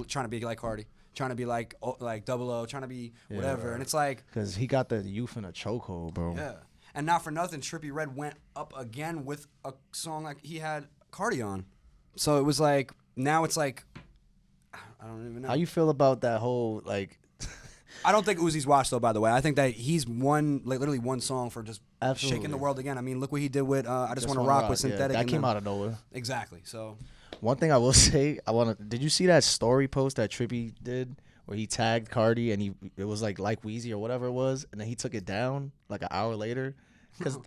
trying to be like Cardi, trying to be like Double O, trying to be whatever. And it's like Because he got the youth in a chokehold, bro. yeah. And not for nothing, Trippie Redd went up again with a song like he had Cardi on. So it was like now it's like I don't even know. How you feel about that whole, like... I don't think Uzi's washed though. By the way, I think that he's literally one song for just Absolutely. shaking the world again. I mean, look what he did with I just want to Wanna rock with yeah, Synthetic. that and came them. out of nowhere. Exactly. So One thing I will say, did you see that story post that Trippy did where he tagged Cardi and it was like Weezy or whatever it was, and then he took it down like an hour later because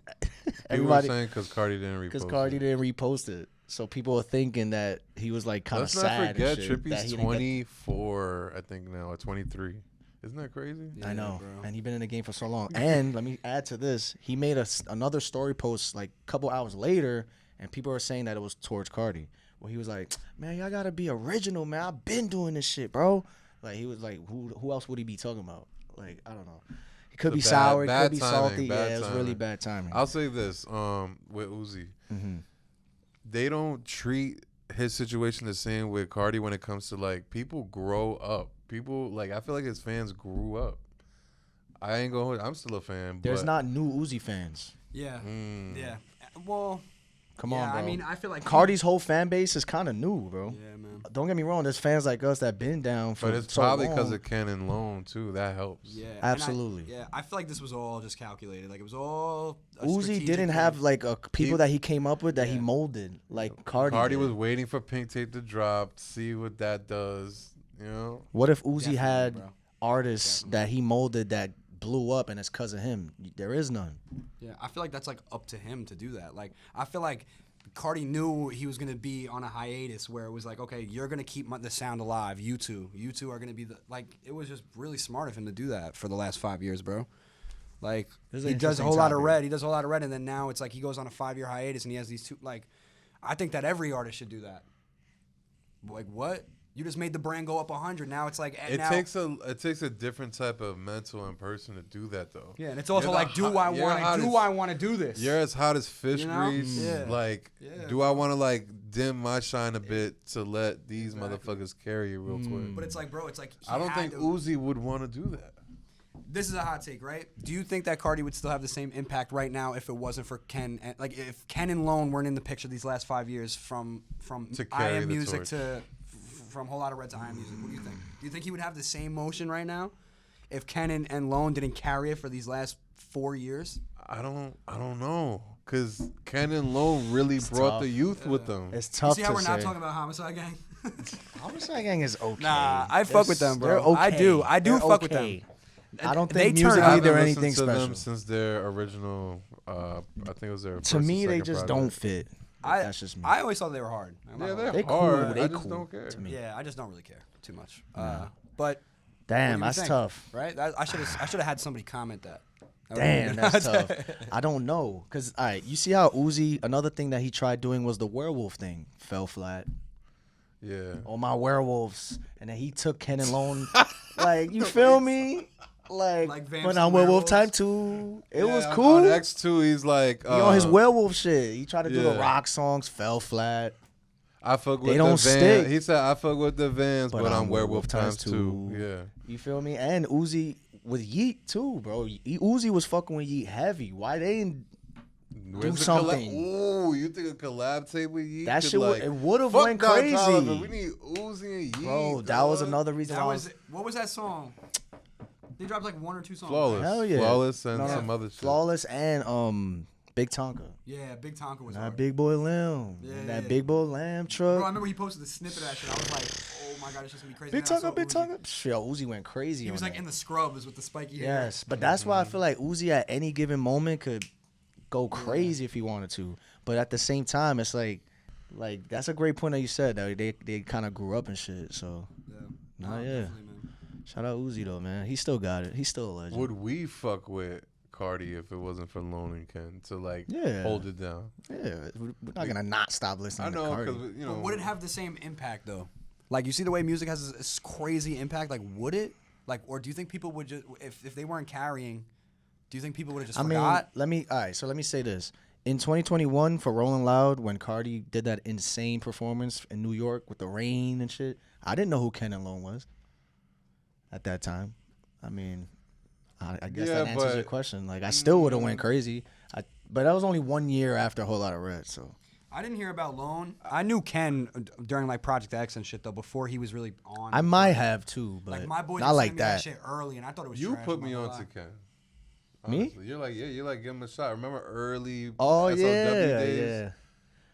People were saying because Cardi didn't repost. because Cardi didn't repost it, so people were thinking that he was like kind of Let's sad. not forget, and shit, that Trippy's he didn't get- 24, I think now, or 23. Isn't that crazy? I know, bro. and he's been in the game for so long. And let me add to this: he made another story post like a couple hours later, and people are saying that it was towards Carti. Well, he was like, man, y'all gotta be original, man. I've been doing this shit, bro. Like he was like, who else would he be talking about? Like I don't know. It could be sour, it could be salty. Yeah, it was really bad timing. I'll say this, with Uzi, they don't treat his situation the same with Carti when it comes to like people grow up. People like I feel like his fans grew up. I ain't going. I'm still a fan. There's but not new Uzi fans. Yeah. Yeah. Well. Come on, bro. I mean, I feel like Carti's whole fan base is kind of new, bro. Yeah, man. Don't get me wrong. There's fans like us that been down for But it's so probably long. because of Ken and Lone too. That helps. Yeah. Absolutely. I feel like this was all just calculated. Like it was all. Uzi didn't have like people that he came up with that he molded like Carti. Carti was waiting for Pink Tape to drop, see what that does. You know. What if Uzi Definitely, had bro. artists that he molded that blew up and it's because of him? There is none. Yeah, I feel like that's like up to him to do that. Like I feel like Carti knew he was gonna be on a hiatus where it was like, okay, you're gonna keep the sound alive. You two are gonna be the like. It was just really smart of him to do that for the last 5 years, bro. Like he does a whole lot of red. He does a whole lot of red, and then now it's like he goes on a 5-year hiatus and he has these two. Like, I think that every artist should do that. Like what? You just made the brand go up 100. Now it's like It takes a different type of mental and person to do that though. Yeah, and it's also like, do I want to do this? You're as hot as fish grease. Yeah. Like, do I want to like dim my shine a bit to let these motherfuckers carry it real quick? But it's like, bro, it's like I don't think Uzi would want to do that. This is a hot take, right? Do you think that Carti would still have the same impact right now if it wasn't for Ken? Like, if Ken and Lone weren't in the picture these last 5 years from I Am Music to from Whole Lotta Red to I Am Music? What do you think? Do you think he would have the same motion right now if Ken and Lone didn't carry it for these last 4 years? I don't know, cause Ken and Lone really brought the youth with them. It's tough You see how to we're say. not talking about Homicide Gang? Homicide Gang is okay. Nah, I fuck with them, bro. They're okay. I do They're fuck with okay. them. I don't They think turn music up. either I haven't anything listened to special. them since their original. I think it was their. To me, they just don't fit. That's just me. I always thought they were hard. Yeah, they're They cool. hard. They I just cool don't care. to me. Yeah, I just don't really care too much. But Damn, what do you that's think? tough. Right? I should have had somebody comment that. Damn, that's tough. I don't know, cause all right, you see how Uzi. Another thing that he tried doing was the werewolf thing. Fell flat. Yeah. All my werewolves, and then he took Ken and Lone. Like, you feel me? Like Vamps when and I'm Werewolf Werewolves? Type 2, it was On cool. X2, he's like He on his werewolf shit. He tried to do the yeah. rock songs, fell flat. I fuck with They the don't Vans. stick. He said I fuck with the Vans, but I'm werewolf times times 2. Yeah. You feel me? And Uzi with Yeet too, bro. Uzi was fucking with Yeet heavy. Why they didn't do the something? Ooh, you think a collab tape with Yeet? That could, shit like, it would have fuck went Don crazy. Toliver. We need Uzi and Yeet. Bro, that was another reason That why was what was that song? They dropped like 1 or 2 songs. Flawless. Hell yeah. Flawless and No, some other shit. Flawless and Big Tonka. Yeah, Big Tonka was That hard. Big Boy Lamb. Yeah, That yeah. Big Boy Lamb Bro, I truck. remember he posted the snippet of that shit. I was like, oh my god, it's just gonna be crazy. Big Then I saw Tonka, Big Uzi. Tonka. Shit, Uzi went crazy. He was on like that. in the scrubs with the spiky hair. Yes, but that's why I feel like Uzi at any given moment could go crazy if he wanted to. But at the same time, it's like that's a great point that you said. That they kind of grew up and shit. So Yeah. Nah, yeah. Definitely, man. shout out Uzi though, man. He still got it. He's still a legend. Would we fuck with Carti if it wasn't for Lone and Ken to like Yeah. hold it down? Yeah, we're not gonna not stop listening. I know, to because Carti. you know. But would it have the same impact though? Like you see the way music has this crazy impact. Like would it? Like or do you think people would just if they weren't carrying? Do you think people would have just forgot? Let me say this. In 2021 for Rolling Loud, when Carti did that insane performance in New York with the rain and shit, I didn't know who Ken and Lone was at that time. I mean, I guess Yeah, that answers but- your question. Like, I still would have went crazy. But that was only 1 year after a whole lot of red. So I didn't hear about Lone. I knew Ken during like Project X and shit though before he was really on. I might have too, but like my boys not were like sending me that that. shit early, and I thought it was. You trash, put I'm me not on gonna to Ken. Me? Honestly. You're like, give him a shot. Remember early Oh SOW yeah, days yeah.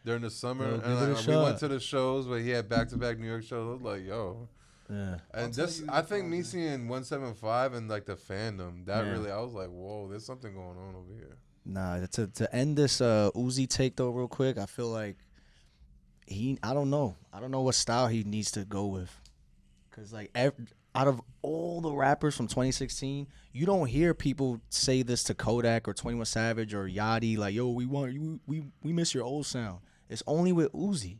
during the summer? Yo, And give it a like, we went shot. to the shows where he had back-to-back New York shows. I was like, yo. Yeah. And tell this, you I the think me problem. seeing 175 and like the fandom, that Yeah. really, I was like, whoa, there's something going on over here. Nah, to end this Uzi take though real quick, I feel like I don't know what style he needs to go with, cause like out of all the rappers from 2016, you don't hear people say this to Kodak or 21 Savage or Yachty like, yo, we miss your old sound. It's only with Uzi.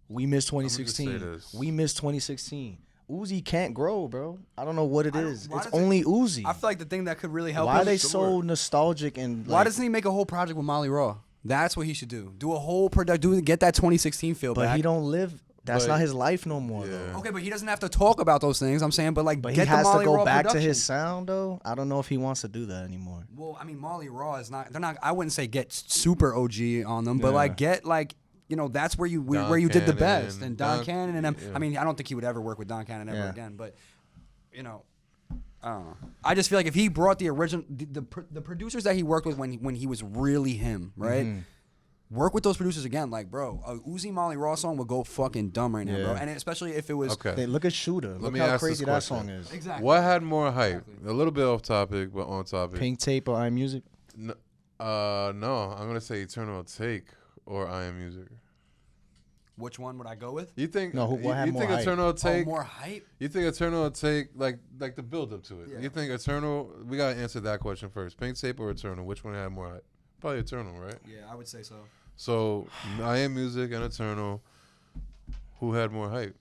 We missed I'ma just say 2016. this. We missed 2016. Uzi can't grow, bro. I don't know what it I don't- is. why It's does it- only Uzi. I feel like the thing that could really help Why are him they is so nostalgic and why like, doesn't he make a whole project with Molly Raw? That's what he should do. Do a whole product. Get that 2016 feel but back. he don't live. That's But- not his life no more, Yeah. though. Okay, but he doesn't have to talk about those things. I'm saying, but like, But get he has the to Molly go Raw back to production. his sound, though. I don't know if he wants to do that anymore. Well, I mean, Molly Raw is not. They're not. I wouldn't say get super OG on them, but Yeah. like get like. That's where you Don where you did the Cannon, best, and Don Don- Cannon and them. yeah. I mean, I don't think he would ever work with Don Cannon ever Yeah. again, but I don't know. I just feel like if he brought the original, the producers that he worked with when he was really him, right? Mm-hmm. Work with those producers again, like bro, a Uzi Molly Raw song would go fucking dumb right now, bro, Yeah. and especially if it was Okay. Hey, look at Shooter. Look me how ask crazy this that question. song is. exactly What had more hype? A little bit off topic, but on topic. Pink Tape or iMusic? No, I'm gonna say Eternal Take or I Am Music. Which one would I go with? You think? No, what you, had you more think hype? Eternal Oh, Take? more hype. You think Eternal Take like the build up to it? Yeah. You think Eternal? We gotta answer that question first. Pink Tape or Eternal? Which one had more hype? Probably Eternal, right? Yeah, I would say so. So I Am Music and Eternal. Who had more hype?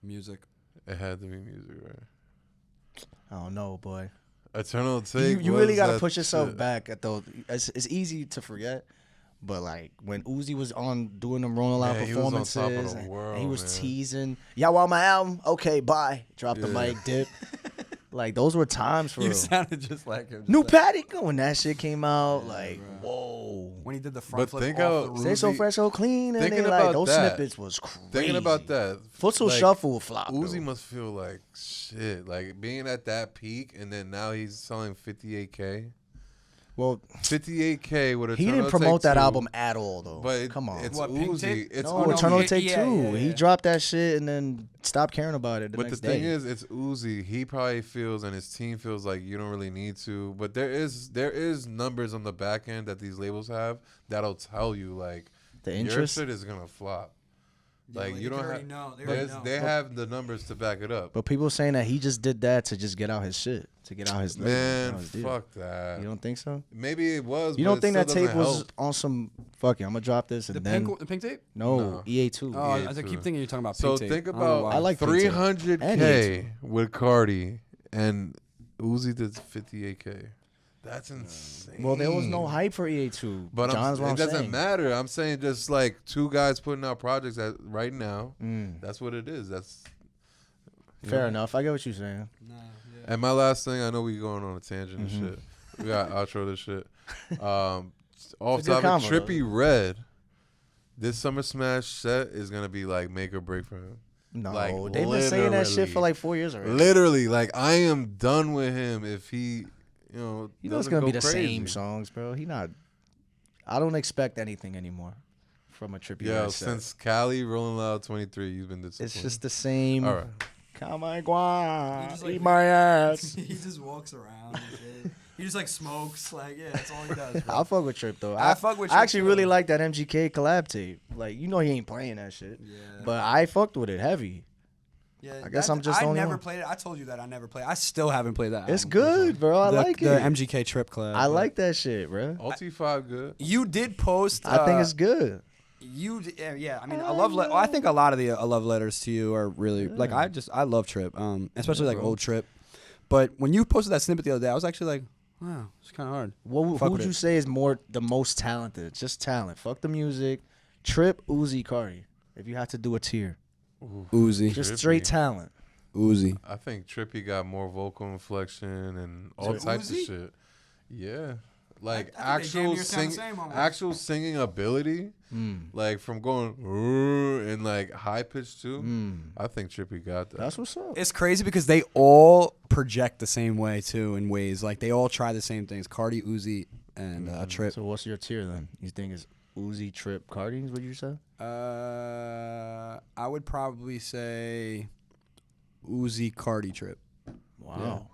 Music. It had to be Music, right? I don't know, boy. Eternal Take. You was really got to that push yourself shit. back at those. It's easy to forget, but like when Uzi was on doing them Rolling Loud Man, he was on performances, top of the and world, he was man. teasing, "Y'all want my album? Okay, bye." Drop the Yeah. mic, dip. Like those were times for You real. sounded just like him. New Patty when that shit came out, like bro. whoa. When he did the front But flip think off how- the roof. They so fresh, so clean, and Thinking they like about those that, snippets was crazy. Thinking about that, Futsal like, Shuffle flop. Uzi though. must feel like shit, like being at that peak, and then now he's selling 58K. Well, 58K with a. he didn't promote that album at all, though. But come on. it's What, Pink Uzi. Tape? It's No, Uzi. Eternal yeah, Take yeah, Two. yeah, He yeah. dropped that shit and then stopped caring about it the But the next thing day. is, it's Uzi. He probably feels, and his team feels like you don't really need to. But there is numbers on the back end that these labels have that'll tell you like The your interest? shit is gonna flop. Yeah, Like like, you they don't already have. know. They already know. They have the numbers to back it up. But people saying that he just did that to just get out his shit, to get out his label, Man, get out his deal. fuck that. You don't think so? Maybe it was. You but don't it think that still tape doesn't was help. on some fuck it, I'm gonna drop this and The then pink tape? no, No. EA2. Oh, Yeah, I too. keep thinking you're talking about So pink tape. think I don't know about why. I like Pink Tape. 300K with Carti and Uzi did 58K. That's insane. Well, there was no hype for EA2. But John's what it I'm doesn't saying. matter. I'm saying just like two guys putting out projects right now. Mm, That's what it is. That's you fair know? enough. I get what you're saying. Nah, yeah. And my last thing, I know we going on a tangent Mhm. and shit. We got outro this shit. Off It's a good topic, combo, Trippy Red. This Summer Smash set is gonna be like make or break for him. No, Like, they've been saying that shit for literally. like 4 years already. Literally, like I am done with him if he, You know it's doesn't gonna be go the same crazy. songs, bro. He not. I don't expect anything anymore from a Trippy Yeah, Red set. since Cali Rolling Loud 23, you've been disappointed. It's just the same. All right. Come on, He Guan, just, eat like- my ass. he just walks around. And shit. He just like smokes. Like yeah, that's all he does. Bro. I fuck with Tripp though. I fuck with I Tripp, actually too. really like that MGK collab tape. Like he ain't playing that shit, Yeah. but I fucked with it heavy. Yeah, I guess I'm just the I only never one. played it. I told you that I never played. I still haven't played that. It's album. good, bro. I like the it. MGK Tripp collab. I but like that shit, bro. Ulti 5 good. You did post. I think it's good. Yeah. I mean, I think a lot of the love letters to you are really like I love Tripp, especially like bro. old Tripp. But when you posted that snippet the other day, I was actually like, wow, it's kind of hard. Who Fuck would with you it. say is the most talented? Just talent. Fuck the music. Tripp, Uzi, Carti. If you had to do a tier, Uzi, just Trippy. straight talent. Uzi. I think Trippy got more vocal inflection and all So types Uzi? of shit. Yeah. Like I think they damn actual near sound the same almost. actual singing ability, Mm. like from going "Rrr" and like high pitch too. Mm. I think Trippy got that. That's what's up. It's crazy because they all project the same way too in ways. Like they all try the same things. Carti, Uzi, and Tripp. So what's your tier then? You think it's Uzi, Tripp, Carti? Is what you said? I would probably say Uzi, Carti, Tripp. Wow.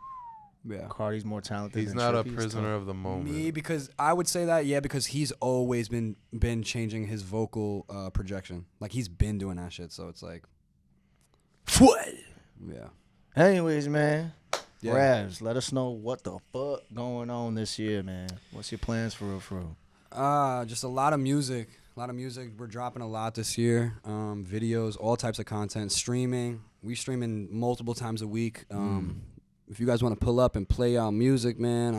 Yeah. Carti's more talented. He's than not a Tripp. He's prisoner tough. of the moment. Me, because I would say that, yeah, because he's always been changing his vocal projection. Like he's been doing that shit, so it's like, yeah. Anyways, man. Yeah. Rabz, let us know what the fuck going on this year, man. What's your plans for real, for real? Just a lot of music, A lot of music. We're dropping a lot this year. Videos, all types of content, streaming. We streaming multiple times a week. If you guys want to pull up and play out music, man,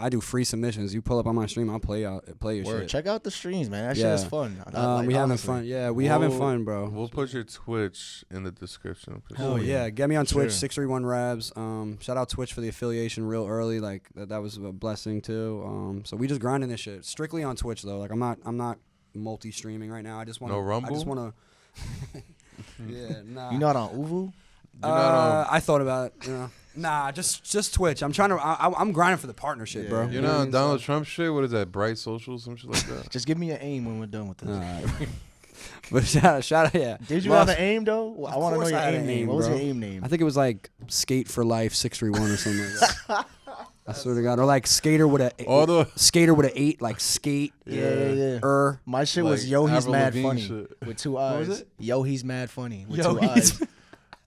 I do free submissions. You pull up on my stream, I'll play your shit. Check out the streams, man. That shit is fun. We having fun. Yeah, we having fun, bro. We'll put your Twitch in the description. Oh yeah, get me on Twitch, 631 Rabz. Shout out Twitch for the affiliation real early. Like that was a blessing too. So we just grinding this shit strictly on Twitch though. Like I'm not multi-streaming right now. I just want no Rumble. I just want to. Yeah, nah. You not on Uvu? I thought about it. You know. Nah, just Twitch. I'm trying to. I'm grinding for the partnership, bro. You're not on Donald Trump shit. What is that? Bright Social, some shit like that. Just give me an aim when we're done with this. But shout out, yeah. Did you have an aim though? I want to know your aim name. What was bro. your aim name? I think it was like Skate for Life 631 or something like that. I swear to God, or like Skater with a Skater with an 8, like skate. Yeah. My shit was Yo, he's mad funny shit. with 2 eyes. What was it? Yo, he's mad funny with 2 eyes.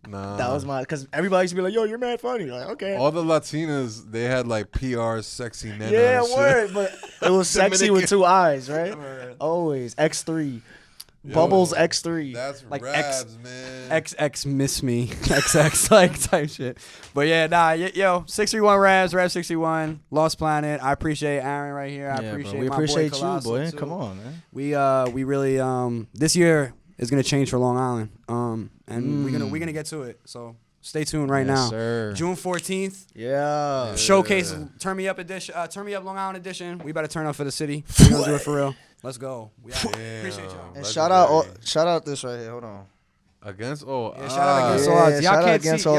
Nah. That was because everybody used to be like, yo, you're mad funny. Like, okay. All the Latinas, they had like PR, sexy nana. Yeah, and shit. word. But it was sexy with 2 eyes, right? Always. X3. Bubbles X3. That's like Rabz, man. XX miss me. XX like type shit. But yeah, nah, yo, 631 Rabz 61, Lost Planet. I appreciate Aaron right here. I appreciate we my appreciate boy you, Colossal boy. too. Come on, man. We really this year is gonna change for Long Island. And we're gonna get to it. So stay tuned right now. Sir. June 14th. Yeah. Showcase Turn Me Up edition. Turn Me Up Long Island edition. We better turn up for the city. We're gonna do it for real. Let's go. We appreciate y'all. And shout out this right here. Hold on. Against all Yeah, shout out against all odds. Yeah,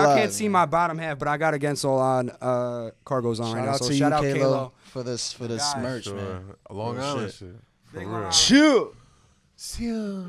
Y'all can't see my bottom half, but I got against all odd cargoes on right now. So shout out Kalo for this merch, man. Long Island shit. For real. Chill. See ya.